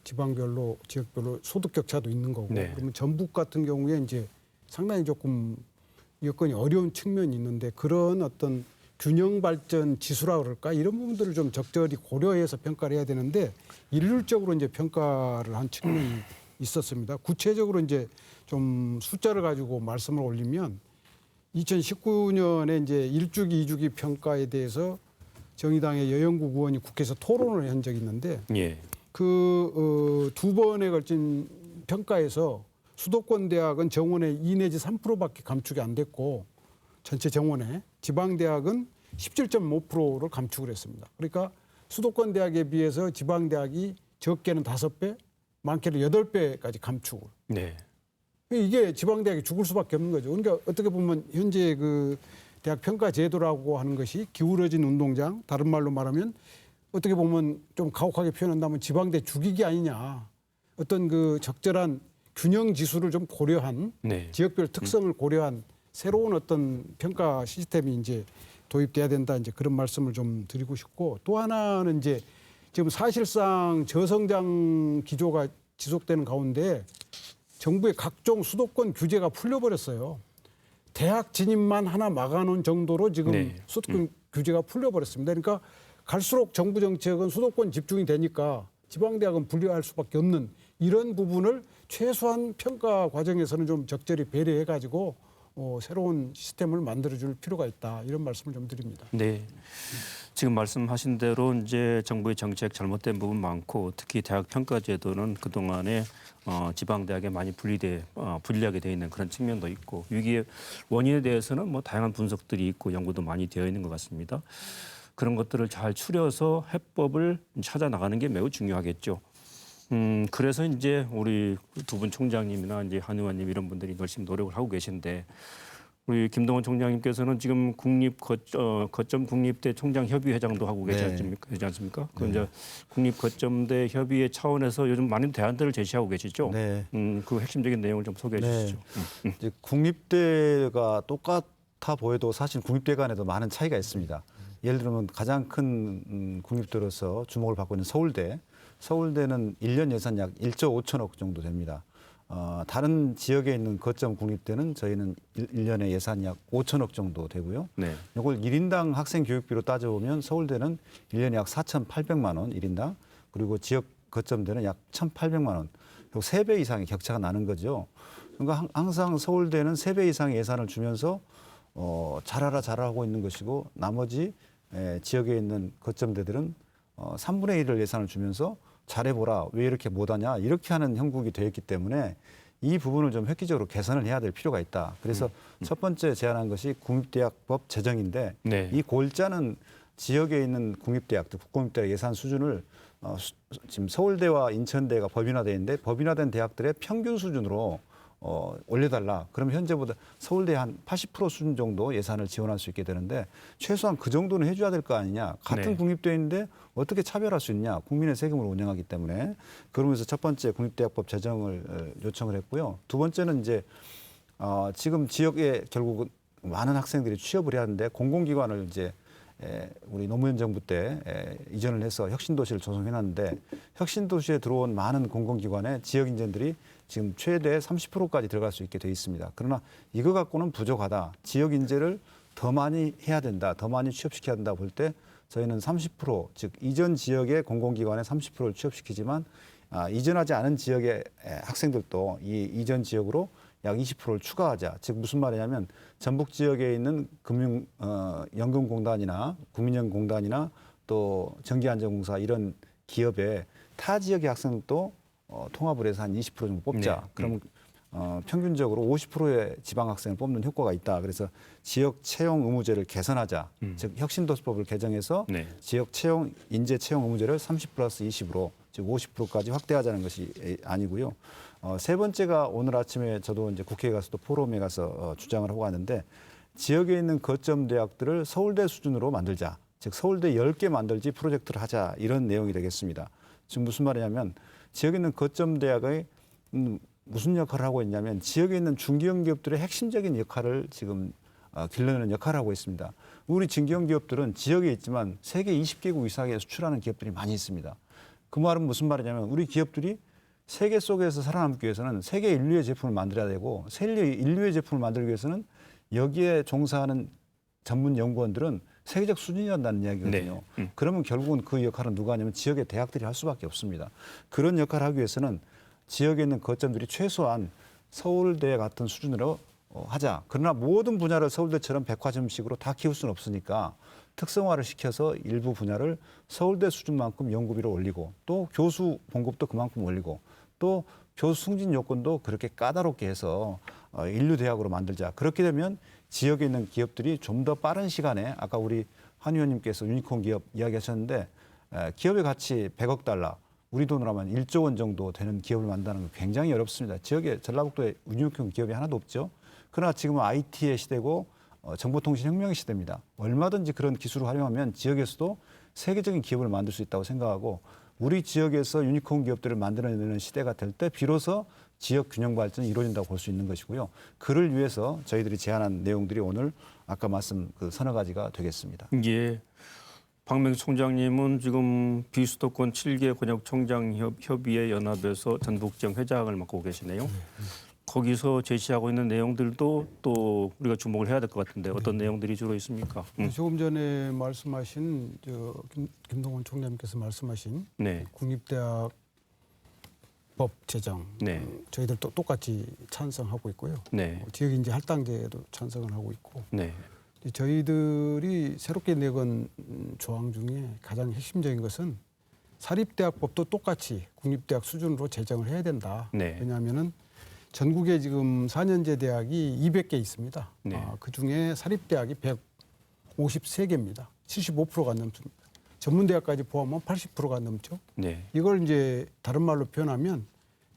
지방별로 지역별로 소득 격차도 있는 거고 네. 그러면 전북 같은 경우에 이제 상당히 조금 여건이 어려운 측면이 있는데 그런 어떤 균형 발전 지수라 그럴까 이런 부분들을 좀 적절히 고려해서 평가를 해야 되는데 일률적으로 이제 평가를 한 측면이 있었습니다. 구체적으로 이제 좀 숫자를 가지고 말씀을 올리면 2019년에 이제 1주기, 2주기 평가에 대해서 정의당의 여영국 의원이 국회에서 토론을 한 적이 있는데 예. 그 두 번에 걸친 평가에서 수도권 대학은 정원의 2 내지 3%밖에 감축이 안 됐고 전체 정원에 지방 대학은 17.5%를 감축을 했습니다. 그러니까 수도권 대학에 비해서 지방 대학이 적게는 5배, 많게는 8배까지 감축을. 네. 이게 지방 대학이 죽을 수밖에 없는 거죠. 그러니까 어떻게 보면 현재 그 대학 평가 제도라고 하는 것이 기울어진 운동장, 다른 말로 말하면 어떻게 보면 좀 가혹하게 표현한다면 지방대 죽이기 아니냐. 어떤 그 적절한 균형 지수를 좀 고려한 네. 지역별 특성을 고려한 새로운 어떤 평가 시스템이 이제 도입돼야 된다. 이제 그런 말씀을 좀 드리고 싶고 또 하나는 이제 지금 사실상 저성장 기조가 지속되는 가운데 정부의 각종 수도권 규제가 풀려버렸어요. 대학 진입만 하나 막아놓은 정도로 지금 네. 수도권 규제가 풀려버렸습니다. 그러니까 갈수록 정부 정책은 수도권 집중이 되니까 지방대학은 분리할 수밖에 없는 이런 부분을 최소한 평가 과정에서는 좀 적절히 배려해가지고 새로운 시스템을 만들어줄 필요가 있다 이런 말씀을 좀 드립니다. 네. 지금 말씀하신 대로 이제 정부의 정책 잘못된 부분 많고 특히 대학 평가 제도는 그동안에 지방 대학에 많이 불리하게 돼 있는 그런 측면도 있고 위기의 원인에 대해서는 뭐 다양한 분석들이 있고 연구도 많이 되어 있는 것 같습니다. 그런 것들을 잘 추려서 해법을 찾아 나가는 게 매우 중요하겠죠. 그래서 이제 우리 두 분 총장님이나 이제 한 의원님 이런 분들이 열심히 노력을 하고 계신데 우리 김동원 총장님께서는 지금 거점 국립대 총장 협의회장도 하고 계시지 않습니까? 그 이제 국립거점대 협의회 차원에서 요즘 많은 대안들을 제시하고 계시죠. 네. 그 핵심적인 내용을 좀 소개해 주시죠. 이제 국립대가 똑같아 보여도 사실 국립대 간에도 많은 차이가 있습니다. 예를 들면 가장 큰 국립대로서 주목을 받고 있는 서울대. 서울대는 1년 예산 약 1조 5천억 정도 됩니다. 다른 지역에 있는 거점 국립대는 저희는 1년에 예산 약 5천억 정도 되고요. 네. 이걸 1인당 학생 교육비로 따져보면 서울대는 1년에 약 4,800만 원 1인당, 그리고 지역 거점대는 약 1,800만 원. 그리고 3배 이상의 격차가 나는 거죠. 그러니까 항상 서울대는 3배 이상의 예산을 주면서 잘하고 있는 것이고 나머지 지역에 있는 거점대들은 3분의 1을 예산을 주면서 잘해보라, 왜 이렇게 못하냐, 이렇게 하는 형국이 되어 있기 때문에 이 부분을 좀 획기적으로 개선을 해야 될 필요가 있다. 그래서 첫 번째 제안한 것이 국립대학법 제정인데 네. 이 골자는 지역에 있는 국립대학들, 국공립대학 예산 수준을 지금 서울대와 인천대가 법인화되어 있는데 법인화된 대학들의 평균 수준으로 올려달라. 그러면 현재보다 서울대 한 80% 수준 정도 예산을 지원할 수 있게 되는데 최소한 그 정도는 해줘야 될 거 아니냐. 같은 네. 국립대인데 어떻게 차별할 수 있냐. 국민의 세금으로 운영하기 때문에. 그러면서 첫 번째 국립대학법 제정을 요청을 했고요. 두 번째는 이제 지금 지역에 결국 많은 학생들이 취업을 해야 하는데 공공기관을 이제 우리 노무현 정부 때 이전을 해서 혁신도시를 조성해놨는데 혁신도시에 들어온 많은 공공기관에 지역 인재들이 지금 최대 30%까지 들어갈 수 있게 돼 있습니다. 그러나 이거 갖고는 부족하다. 지역 인재를 더 많이 해야 된다. 더 많이 취업시켜야 된다 볼 때 저희는 30%, 즉 이전 지역의 공공기관에 30%를 취업시키지만 이전하지 않은 지역의 학생들도 이 이전 지역으로 약 20%를 추가하자. 즉 무슨 말이냐면 전북 지역에 있는 연금공단이나 국민연금공단이나 또 전기안전공사 이런 기업에 타 지역의 학생도 통합을 해서 한 20% 정도 뽑자. 네. 그러면 평균적으로 50%의 지방 학생을 뽑는 효과가 있다. 그래서 지역 채용 의무제를 개선하자. 즉 혁신도시법을 개정해서 네. 지역 채용 인재 채용 의무제를 30+20으로 즉 50%까지 확대하자는 것이 아니고요. 세 번째가 오늘 아침에 저도 이제 국회에 가서 또 포럼에 가서 주장을 하고 왔는데 지역에 있는 거점 대학들을 서울대 수준으로 만들자. 즉 서울대 10개 만들지 프로젝트를 하자. 이런 내용이 되겠습니다. 지금 무슨 말이냐면 지역에 있는 거점 대학의 무슨 역할을 하고 있냐면 지역에 있는 중견 기업들의 핵심적인 역할을 지금 길러내는 역할을 하고 있습니다. 우리 중견 기업들은 지역에 있지만 세계 20개국 이상에 수출하는 기업들이 많이 있습니다. 그 말은 무슨 말이냐면 우리 기업들이 세계 속에서 살아남기 위해서는 세계 인류의 제품을 만들어야 되고 세계 인류의 제품을 만들기 위해서는 여기에 종사하는 전문 연구원들은 세계적 수준이란다는 이야기거든요. 그러면 결국은 그 역할은 누가 하냐면 지역의 대학들이 할 수밖에 없습니다. 그런 역할을 하기 위해서는 지역에 있는 거점들이 최소한 서울대 같은 수준으로 하자. 그러나 모든 분야를 서울대처럼 백화점식으로 다 키울 수는 없으니까 특성화를 시켜서 일부 분야를 서울대 수준만큼 연구비를 올리고 또 교수 봉급도 그만큼 올리고 또 교수 승진 요건도 그렇게 까다롭게 해서 인류대학으로 만들자. 그렇게 되면 지역에 있는 기업들이 좀 더 빠른 시간에 아까 우리 한 의원님께서 유니콘 기업 이야기하셨는데 기업의 가치 100억 달러 우리 돈으로 하면 1조 원 정도 되는 기업을 만드는 건 굉장히 어렵습니다. 지역에 전라북도에 유니콘 기업이 하나도 없죠. 그러나 지금은 IT의 시대고 정보통신혁명의 시대입니다. 얼마든지 그런 기술을 활용하면 지역에서도 세계적인 기업을 만들 수 있다고 생각하고 우리 지역에서 유니콘 기업들을 만들어내는 시대가 될 때 비로소 지역 균형 발전이 이루어진다고 볼 수 있는 것이고요. 그를 위해서 저희들이 제안한 내용들이 오늘 아까 말씀 그 서너 가지가 되겠습니다. 예. 박명수 총장님은 지금 비수도권 7개 권역총장 협의회 연합에서 전북지역 회장을 맡고 계시네요. 거기서 제시하고 있는 내용들도 또 우리가 주목을 해야 될 것 같은데 어떤 내용들이 주로 있습니까? 조금 전에 말씀하신 김동원 총장님께서 말씀하신 네. 국립대학 입법 제정 네. 저희들도 똑같이 찬성하고 있고요. 네. 지역인지 할당제도 찬성을 하고 있고 네. 저희들이 새롭게 내건 조항 중에 가장 핵심적인 것은 사립대학법도 똑같이 국립대학 수준으로 제정을 해야 된다. 네. 왜냐하면은 전국에 지금 4년제 대학이 200개 있습니다. 네. 그중에 사립대학이 153개입니다. 75%가 넘습니다. 전문대학까지 포함하면 80%가 넘죠. 네. 이걸 이제 다른 말로 표현하면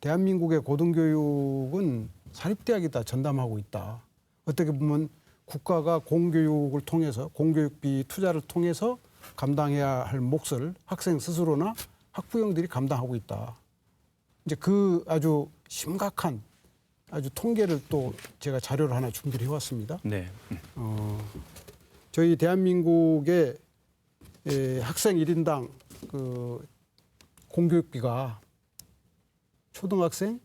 대한민국의 고등교육은 사립대학이 다 전담하고 있다. 어떻게 보면 국가가 공교육을 통해서 공교육비 투자를 통해서 감당해야 할 몫을 학생 스스로나 학부형들이 감당하고 있다. 이제 그 아주 심각한 아주 통계를 또 제가 자료를 하나 준비를 해왔습니다. 네. 저희 대한민국의 학생 1인당 그 공교육비가 초등학생,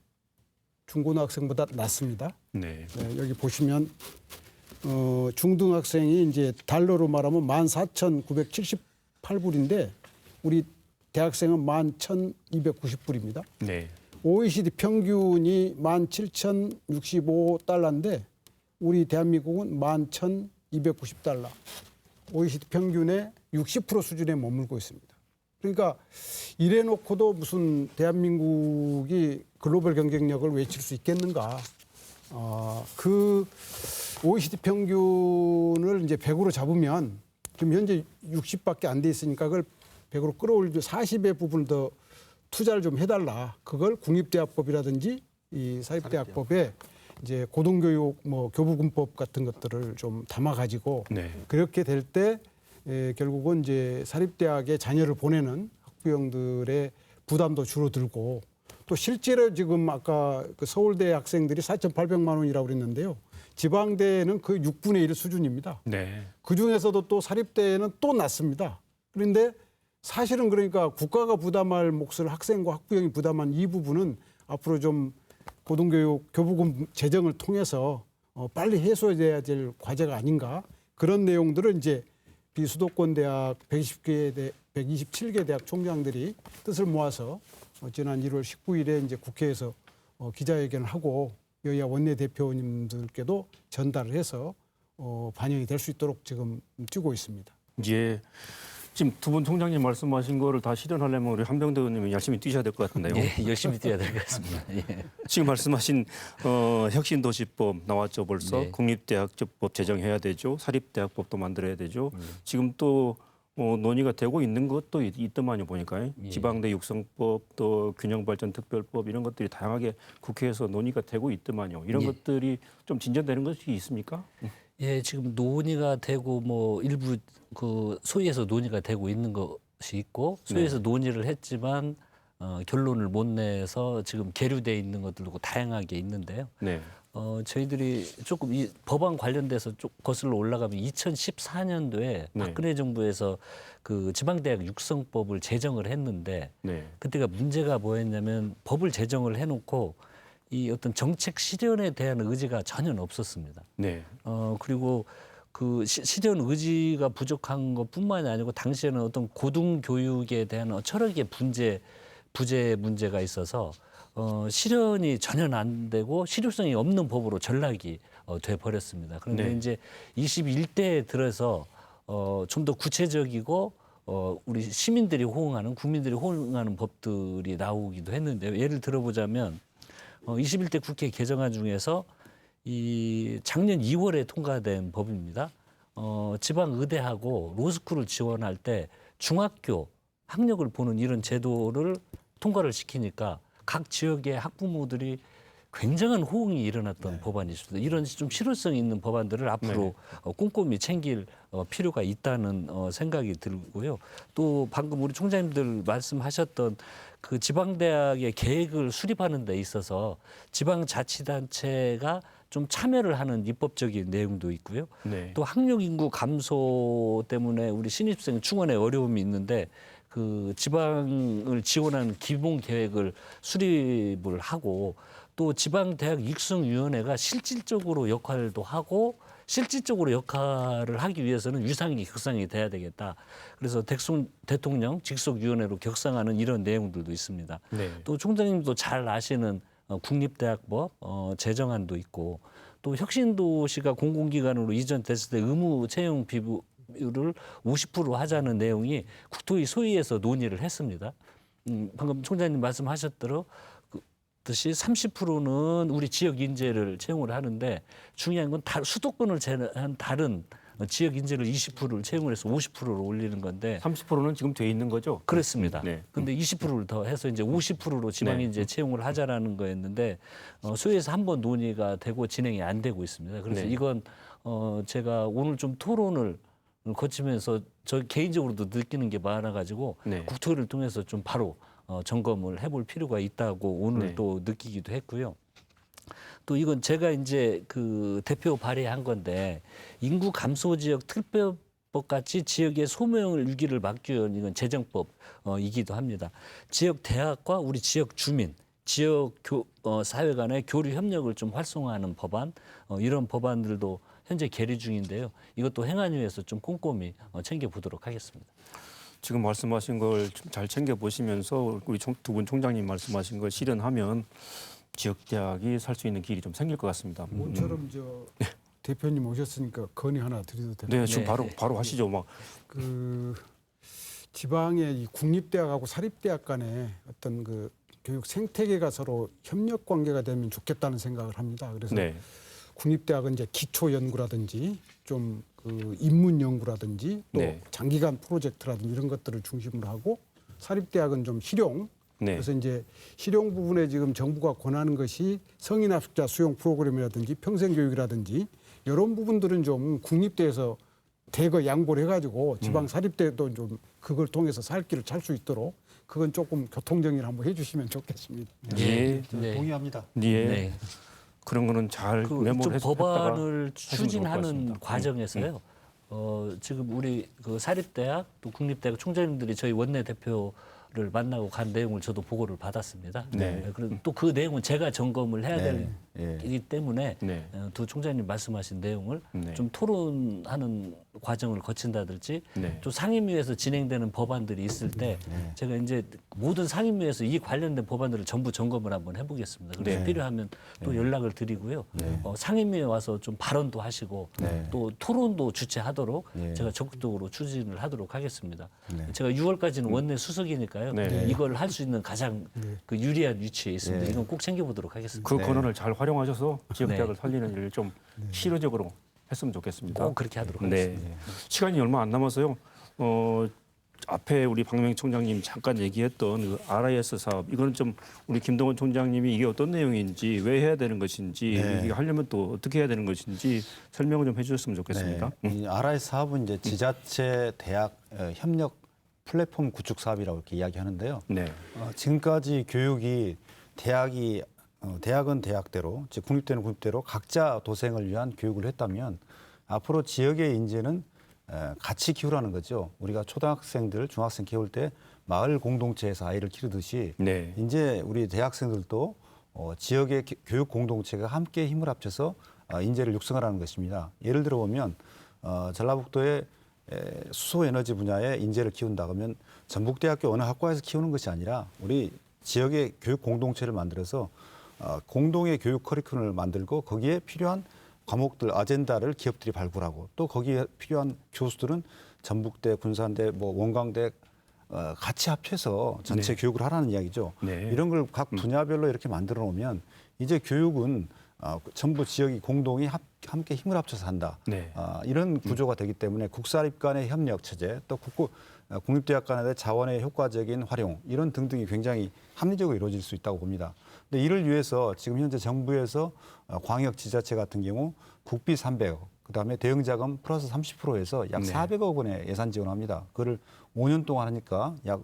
중고등학생보다 낮습니다. 네. 여기 보시면 중등학생이 이제 달러로 말하면 14,978불인데 우리 대학생은 11,290불입니다. 네. OECD 평균이 17,065달러인데 우리 대한민국은 11,290달러. OECD 평균의 60% 수준에 머물고 있습니다. 그러니까 이래 놓고도 무슨 대한민국이 글로벌 경쟁력을 외칠 수 있겠는가. 그 OECD 평균을 이제 100으로 잡으면 지금 현재 60밖에 안 돼 있으니까 그걸 100으로 끌어올리고 40의 부분을 더 투자를 좀 해달라. 그걸 국립대학법이라든지 이 사립대학법에 이제 고등교육 뭐 교부금법 같은 것들을 좀 담아가지고 네. 그렇게 될 때 결국은 이제 사립대학에 자녀를 보내는 학부형들의 부담도 줄어들고 또 실제로 지금 아까 그 서울대 학생들이 4,800만 원이라고 그랬는데요. 지방대는 그 6분의 1 수준입니다. 네. 그 중에서도 또 사립대는 또 낮습니다. 그런데 사실은 그러니까 국가가 부담할 몫을 학생과 학부형이 부담한 이 부분은 앞으로 좀 고등교육 교부금 제정을 통해서 빨리 해소돼야 될 과제가 아닌가 그런 내용들을 이제 비수도권 대학 127개 대학 총장들이 뜻을 모아서 지난 1월 19일에 이제 국회에서 기자회견을 하고 여야 원내대표님들께도 전달을 해서 반영이 될 수 있도록 지금 뛰고 있습니다. 이제 지금 두 분 총장님 말씀하신 거를 다 실현하려면 우리 한병대 의원님이 열심히 뛰셔야 될 것 같은데요. 예, 열심히 뛰어야 될 것 같습니다. 예. 지금 말씀하신 혁신도시법 나왔죠 벌써. 네. 국립대학법 제정해야 되죠. 사립대학법도 만들어야 되죠. 지금 또 논의가 되고 있는 것도 있더만요 보니까. 예. 지방대 육성법 또 균형발전특별법 이런 것들이 다양하게 국회에서 논의가 되고 있더만요. 이런 예. 것들이 좀 진전되는 것이 있습니까? 예, 지금 논의가 되고 뭐 일부 그 소위에서 논의가 되고 있는 것이 있고 소위에서 논의를 했지만 결론을 못 내서 지금 계류돼 있는 것들도 다양하게 있는데요. 네. 저희들이 조금 이 법안 관련돼서 좀 거슬러 올라가면 2014년도에 네. 박근혜 정부에서 그 지방대학 육성법을 제정을 했는데 네. 그때가 문제가 뭐였냐면 법을 제정을 해놓고 이 어떤 정책 실현에 대한 의지가 전혀 없었습니다. 네. 그리고 그 실현 의지가 부족한 것뿐만이 아니고 당시에는 어떤 고등교육에 대한 철학의 부재 문제가 있어서 실현이 전혀 안 되고 실효성이 없는 법으로 전락이 돼 버렸습니다. 그런데 네. 이제 21대에 들어서 좀 더 구체적이고 우리 시민들이 호응하는 국민들이 호응하는 법들이 나오기도 했는데요. 예를 들어보자면 21대 국회 개정안 중에서 이 작년 2월에 통과된 법입니다. 지방 의대하고 로스쿨을 지원할 때 중학교 학력을 보는 이런 제도를 통과를 시키니까 각 지역의 학부모들이 굉장한 호응이 일어났던 법안이 있습니다. 이런 좀 실효성 있는 법안들을 앞으로 꼼꼼히 챙길 필요가 있다는 생각이 들고요. 또 방금 우리 총장님들 말씀하셨던 그 지방대학의 계획을 수립하는 데 있어서 지방자치단체가 좀 참여를 하는 입법적인 내용도 있고요. 네. 또 학령 인구 감소 때문에 우리 신입생 충원에 어려움이 있는데 그 지방을 지원하는 기본 계획을 수립을 하고 또 지방대학 육성위원회가 실질적으로 역할도 하고 실질적으로 역할을 하기 위해서는 유상이 격상이 돼야 되겠다. 그래서 대통령 직속위원회로 격상하는 이런 내용들도 있습니다. 네. 또 총장님도 잘 아시는 국립대학법 제정안도 있고 또 혁신도시가 공공기관으로 이전됐을 때 의무 채용 비율을 50% 하자는 내용이 국토위 소위에서 논의를 했습니다. 방금 총장님 말씀하셨듯이 30%는 우리 지역 인재를 채용을 하는데 중요한 건 수도권을 제외한 다른 지역 인재를 20%를 채용을 해서 50%로 올리는 건데 30%는 지금 돼 있는 거죠? 그렇습니다. 네. 근데 20%를 더 해서 이제 50%로 지방 네. 인재 채용을 하자라는 거였는데 소위에서 한번 논의가 되고 진행이 안 되고 있습니다. 그래서 네. 이건 제가 오늘 좀 토론을 거치면서 저 개인적으로도 느끼는 게 많아가지고 네. 국토위를 통해서 좀 바로 점검을 해볼 필요가 있다고 오늘 네. 또 느끼기도 했고요. 또 이건 제가 이제 그 대표 발의한 건데 인구 감소 지역 특별법 같이 지역의 소멸 위기를 막기 위한 이건 재정법이기도 합니다. 지역 대학과 우리 지역 주민, 지역 사회 간의 교류 협력을 좀 활성화하는 법안 이런 법안들도 현재 계류 중인데요. 이것도 행안위에서 좀 꼼꼼히 챙겨보도록 하겠습니다. 지금 말씀하신 걸 잘 챙겨 보시면서 우리 두 분 총장님 말씀하신 걸 실현하면 지역 대학이 살 수 있는 길이 좀 생길 것 같습니다. 모처럼 대표님 오셨으니까 건의 하나 드려도 될까요? 네, 지금 네. 바로 하시죠. 막 그 지방의 이 국립대학하고 사립대학 간에 어떤 그 교육 생태계가 서로 협력 관계가 되면 좋겠다는 생각을 합니다. 그래서 네, 국립대학은 이제 기초 연구라든지 좀 그 인문 연구라든지 또 네. 장기간 프로젝트라든지 이런 것들을 중심으로 하고 사립대학은 좀 실용. 네, 그래서 이제 실용 부분에 지금 정부가 권하는 것이 성인학습자 수용 프로그램이라든지 평생교육이라든지 이런 부분들은 좀 국립대에서 대거 양보를 해가지고 지방 사립대도 좀 그걸 통해서 살 길을 찾을 수 있도록 그건 조금 교통 정리를 한번 해주시면 좋겠습니다. 예, 네. 동의합니다. 예. 네. 그런 거는 잘 좀 메모를 법안을 하시면 좋을 것 추진하는 같습니다. 과정에서요. 지금 우리 그 사립대학 또 국립대학 총장님들이 저희 원내 대표를 만나고 간 내용을 저도 보고를 받았습니다. 네. 그리고 또 그 내용은 제가 점검을 해야 되기 때문에 네. 두 총장님 말씀하신 내용을 네. 좀 토론하는 과정을 거친다든지 네. 또 상임위에서 진행되는 법안들이 있을 때 제가 이제 모든 상임위에서 이 관련된 법안들을 전부 점검을 한번 해보겠습니다. 그래서 네. 필요하면 또 연락을 드리고요. 상임위에 와서 좀 발언도 하시고 또 토론도 주최하도록 제가 적극적으로 추진을 하도록 하겠습니다. 제가 6월까지는 원내 수석이니까요. 네. 이걸 할 수 있는 가장 그 유리한 위치에 있습니다. 네. 이건 꼭 챙겨보도록 하겠습니다. 그 권한을 잘 활용하셔서 지역 네. 대학을 살리는 일을 좀 실효적으로 했으면 좋겠습니다. 꼭 그렇게 하도록 네. 하겠습니다. 시간이 얼마 안 남아서요. 앞에 우리 박명희 총장님 잠깐 얘기했던 그 RIS 사업 이거는 좀 우리 김동원 총장님이 이게 어떤 내용인지 왜 해야 되는 것인지 이게 하려면 또 어떻게 해야 되는 것인지 설명을 좀 해주셨으면 좋겠습니다. 이 RIS 사업은 이제 지자체 대학 협력 플랫폼 구축 사업이라고 이렇게 이야기하는데요. 네. 지금까지 교육이 대학은 대학대로, 즉 국립대는 국립대로 각자 도생을 위한 교육을 했다면 앞으로 지역의 인재는 같이 키우라는 거죠. 우리가 초등학생들, 중학생 키울 때 마을 공동체에서 아이를 키우듯이 네. 이제 우리 대학생들도 지역의 교육 공동체가 함께 힘을 합쳐서 인재를 육성하라는 것입니다. 예를 들어 보면 전라북도의 수소 에너지 분야에 인재를 키운다 그러면 전북대학교 어느 학과에서 키우는 것이 아니라 우리 지역의 교육 공동체를 만들어서 공동의 교육 커리큘럼을 만들고 거기에 필요한 과목들 아젠다를 기업들이 발굴하고 또 거기에 필요한 교수들은 전북대, 군산대, 원광대 같이 합쳐서 전체 교육을 하라는 이야기죠. 네. 이런 걸 각 분야별로 이렇게 만들어 놓으면 이제 교육은 전부 지역이 공동이 함께 힘을 합쳐서 한다. 네. 이런 구조가 되기 때문에 국사립 간의 협력 체제 또 국립대학 간의 자원의 효과적인 활용 이런 등등이 굉장히 합리적으로 이루어질 수 있다고 봅니다. 근데 이를 위해서 지금 현재 정부에서 광역 지자체 같은 경우 국비 300억, 그다음에 대응 자금 플러스 30%에서 약 네. 400억 원의 예산 지원합니다. 그걸 5년 동안 하니까 약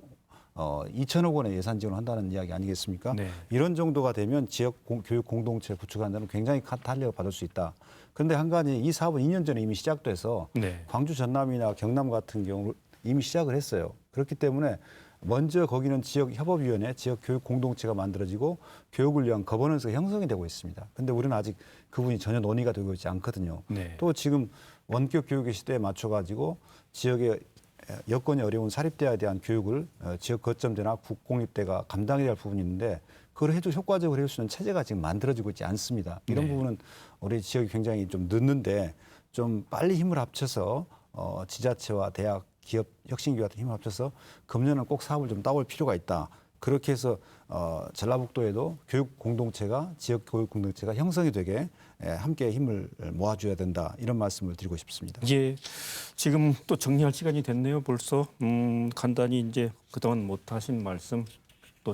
2천억 원의 예산 지원한다는 이야기 아니겠습니까? 네. 이런 정도가 되면 지역 교육 공동체 구축하는 데는 굉장히 큰 탄력을 받을 수 있다. 그런데 한 가지 이 사업은 2년 전에 이미 시작돼서 네. 광주 전남이나 경남 같은 경우 이미 시작을 했어요. 그렇기 때문에 먼저 거기는 지역협업위원회, 지역교육공동체가 만들어지고 교육을 위한 거버넌스가 형성이 되고 있습니다. 그런데 우리는 아직 그 부분이 전혀 논의가 되고 있지 않거든요. 네. 또 지금 원격 교육의 시대에 맞춰가지고 지역의 여건이 어려운 사립대에 대한 교육을 지역 거점대나 국공립대가 감당해야 할 부분이 있는데 그걸 효과적으로 해줄 수 있는 체제가 지금 만들어지고 있지 않습니다. 이런 부분은 우리 지역이 굉장히 좀 늦는데 좀 빨리 힘을 합쳐서 지자체와 대학, 기업, 혁신기 같은 힘을 합쳐서 금년은 꼭 사업을 좀 따올 필요가 있다. 그렇게 해서 전라북도에도 교육 공동체가 지역 교육 공동체가 형성이 되게 함께 힘을 모아줘야 된다. 이런 말씀을 드리고 싶습니다. 예, 지금 또 정리할 시간이 됐네요. 벌써 간단히 이제 그동안 못하신 말씀 또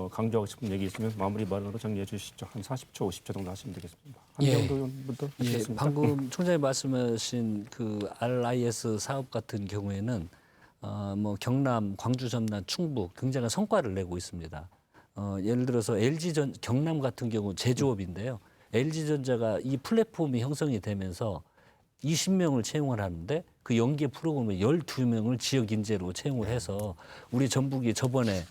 강조하고 싶은 얘기 있으면 마무리 발언으로 정리해 주시죠. 한 40초, 50초 정도 하시면 되겠습니다. 한경도 의원부터 예, 하시겠습니다. 방금 총장님 말씀하신 그 RIS 사업 같은 경우에는 뭐 경남, 광주, 전남, 충북 굉장한 성과를 내고 있습니다. 예를 들어서 경남 같은 경우 제조업인데요. LG전자가 이 플랫폼이 형성이 되면서 20명을 채용을 하는데 그 연계 프로그램에 12명을 지역 인재로 채용을 해서 우리 전북이 저번에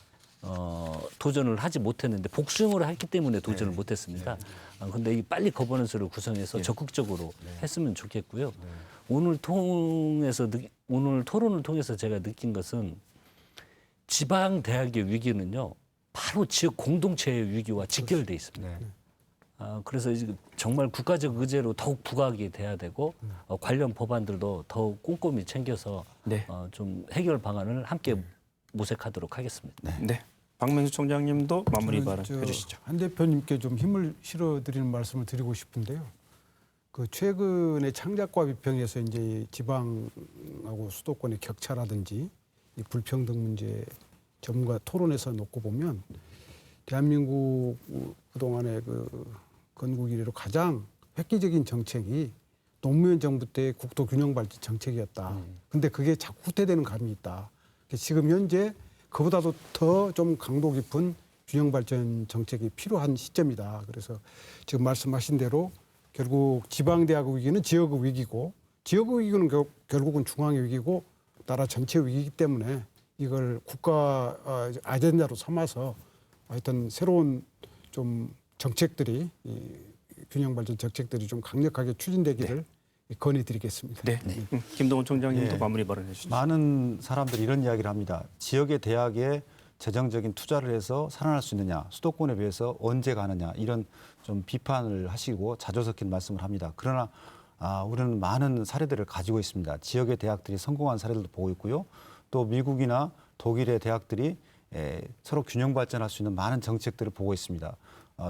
도전을 하지 못했는데 복수형으로 했기 때문에 도전을 못했습니다. 그런데 빨리 거버넌스를 구성해서 적극적으로 했으면 좋겠고요. 오늘 토론을 통해서 제가 느낀 것은 지방 대학의 위기는요, 바로 지역 공동체의 위기와 직결돼 있습니다. 그래서 정말 국가적 의제로 더욱 부각이 돼야 되고 관련 법안들도 더욱 꼼꼼히 챙겨서 네. 좀 해결 방안을 함께 모색하도록 하겠습니다. 네. 박명수 총장님도 마무리 저는 발언 해주시죠. 한 대표님께 좀 힘을 실어드리는 말씀을 드리고 싶은데요. 그 최근에 창작과 비평에서 이제 지방하고 수도권의 격차라든지 이 불평등 문제 전문가 토론에서 놓고 보면 대한민국 그동안의 그 건국 이래로 가장 획기적인 정책이 노무현 정부 때 국토 균형 발전 정책이었다. 근데 그게 자꾸 후퇴되는 감이 있다. 지금 현재 그보다도 더 좀 강도 깊은 균형 발전 정책이 필요한 시점이다. 그래서 지금 말씀하신 대로 결국 지방대학 위기는 지역의 위기고 지역의 위기는 결국은 중앙의 위기고 나라 전체의 위기이기 때문에 이걸 국가 아젠다로 삼아서 하여튼 새로운 좀 정책들이 균형 발전 정책들이 좀 강력하게 추진되기를 건의드리겠습니다. 네. 김동훈 총장님도 예. 마무리 발언해 주시죠. 많은 사람들이 이런 이야기를 합니다. 지역의 대학에 재정적인 투자를 해서 살아날 수 있느냐, 수도권에 비해서 언제 가느냐 이런 좀 비판을 하시고 자주 섞인 말씀을 합니다. 그러나 우리는 많은 사례들을 가지고 있습니다. 지역의 대학들이 성공한 사례들도 보고 있고요. 또 미국이나 독일의 대학들이 서로 균형 발전할 수 있는 많은 정책들을 보고 있습니다.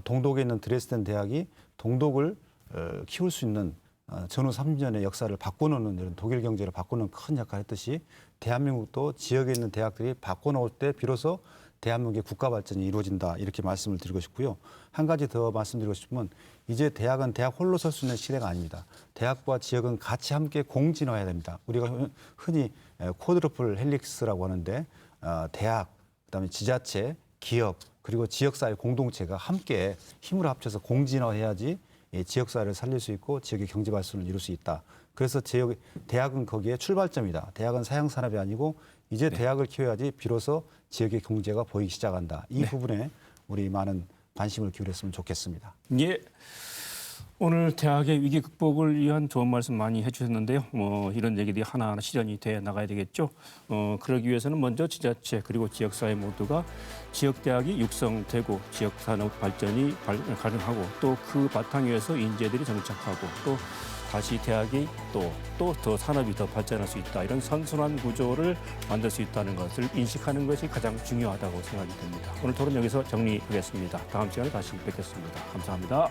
동독에 있는 드레스덴 대학이 동독을 키울 수 있는 전후 30년의 역사를 바꿔놓는 이런 독일 경제를 바꾸는 큰 역할을 했듯이 대한민국도 지역에 있는 대학들이 바꿔놓을 때 비로소 대한민국의 국가 발전이 이루어진다 이렇게 말씀을 드리고 싶고요. 한 가지 더 말씀드리고 싶으면 이제 대학은 대학 홀로 설 수 있는 시대가 아닙니다. 대학과 지역은 같이 함께 공진화해야 됩니다. 우리가 흔히 쿼드러플 헬릭스라고 하는데 대학, 그다음에 지자체, 기업 그리고 지역사회 공동체가 함께 힘을 합쳐서 공진화해야지 지역사회를 살릴 수 있고 지역의 경제 발전을 이룰 수 있다. 그래서 대학은 거기에 출발점이다. 대학은 사양산업이 아니고 이제 대학을 키워야지 비로소 지역의 경제가 보이기 시작한다. 이 부분에 우리 많은 관심을 기울였으면 좋겠습니다. 예. 오늘 대학의 위기 극복을 위한 좋은 말씀 많이 해주셨는데요. 이런 얘기들이 하나하나 실현이 돼 나가야 되겠죠. 그러기 위해서는 먼저 지자체 그리고 지역사회 모두가 지역대학이 육성되고 지역산업 발전이 가능하고 또 그 바탕 위에서 인재들이 정착하고 또 다시 대학이 또 더 산업이 더 발전할 수 있다. 이런 선순환 구조를 만들 수 있다는 것을 인식하는 것이 가장 중요하다고 생각이 됩니다. 오늘 토론 여기서 정리하겠습니다. 다음 시간에 다시 뵙겠습니다. 감사합니다.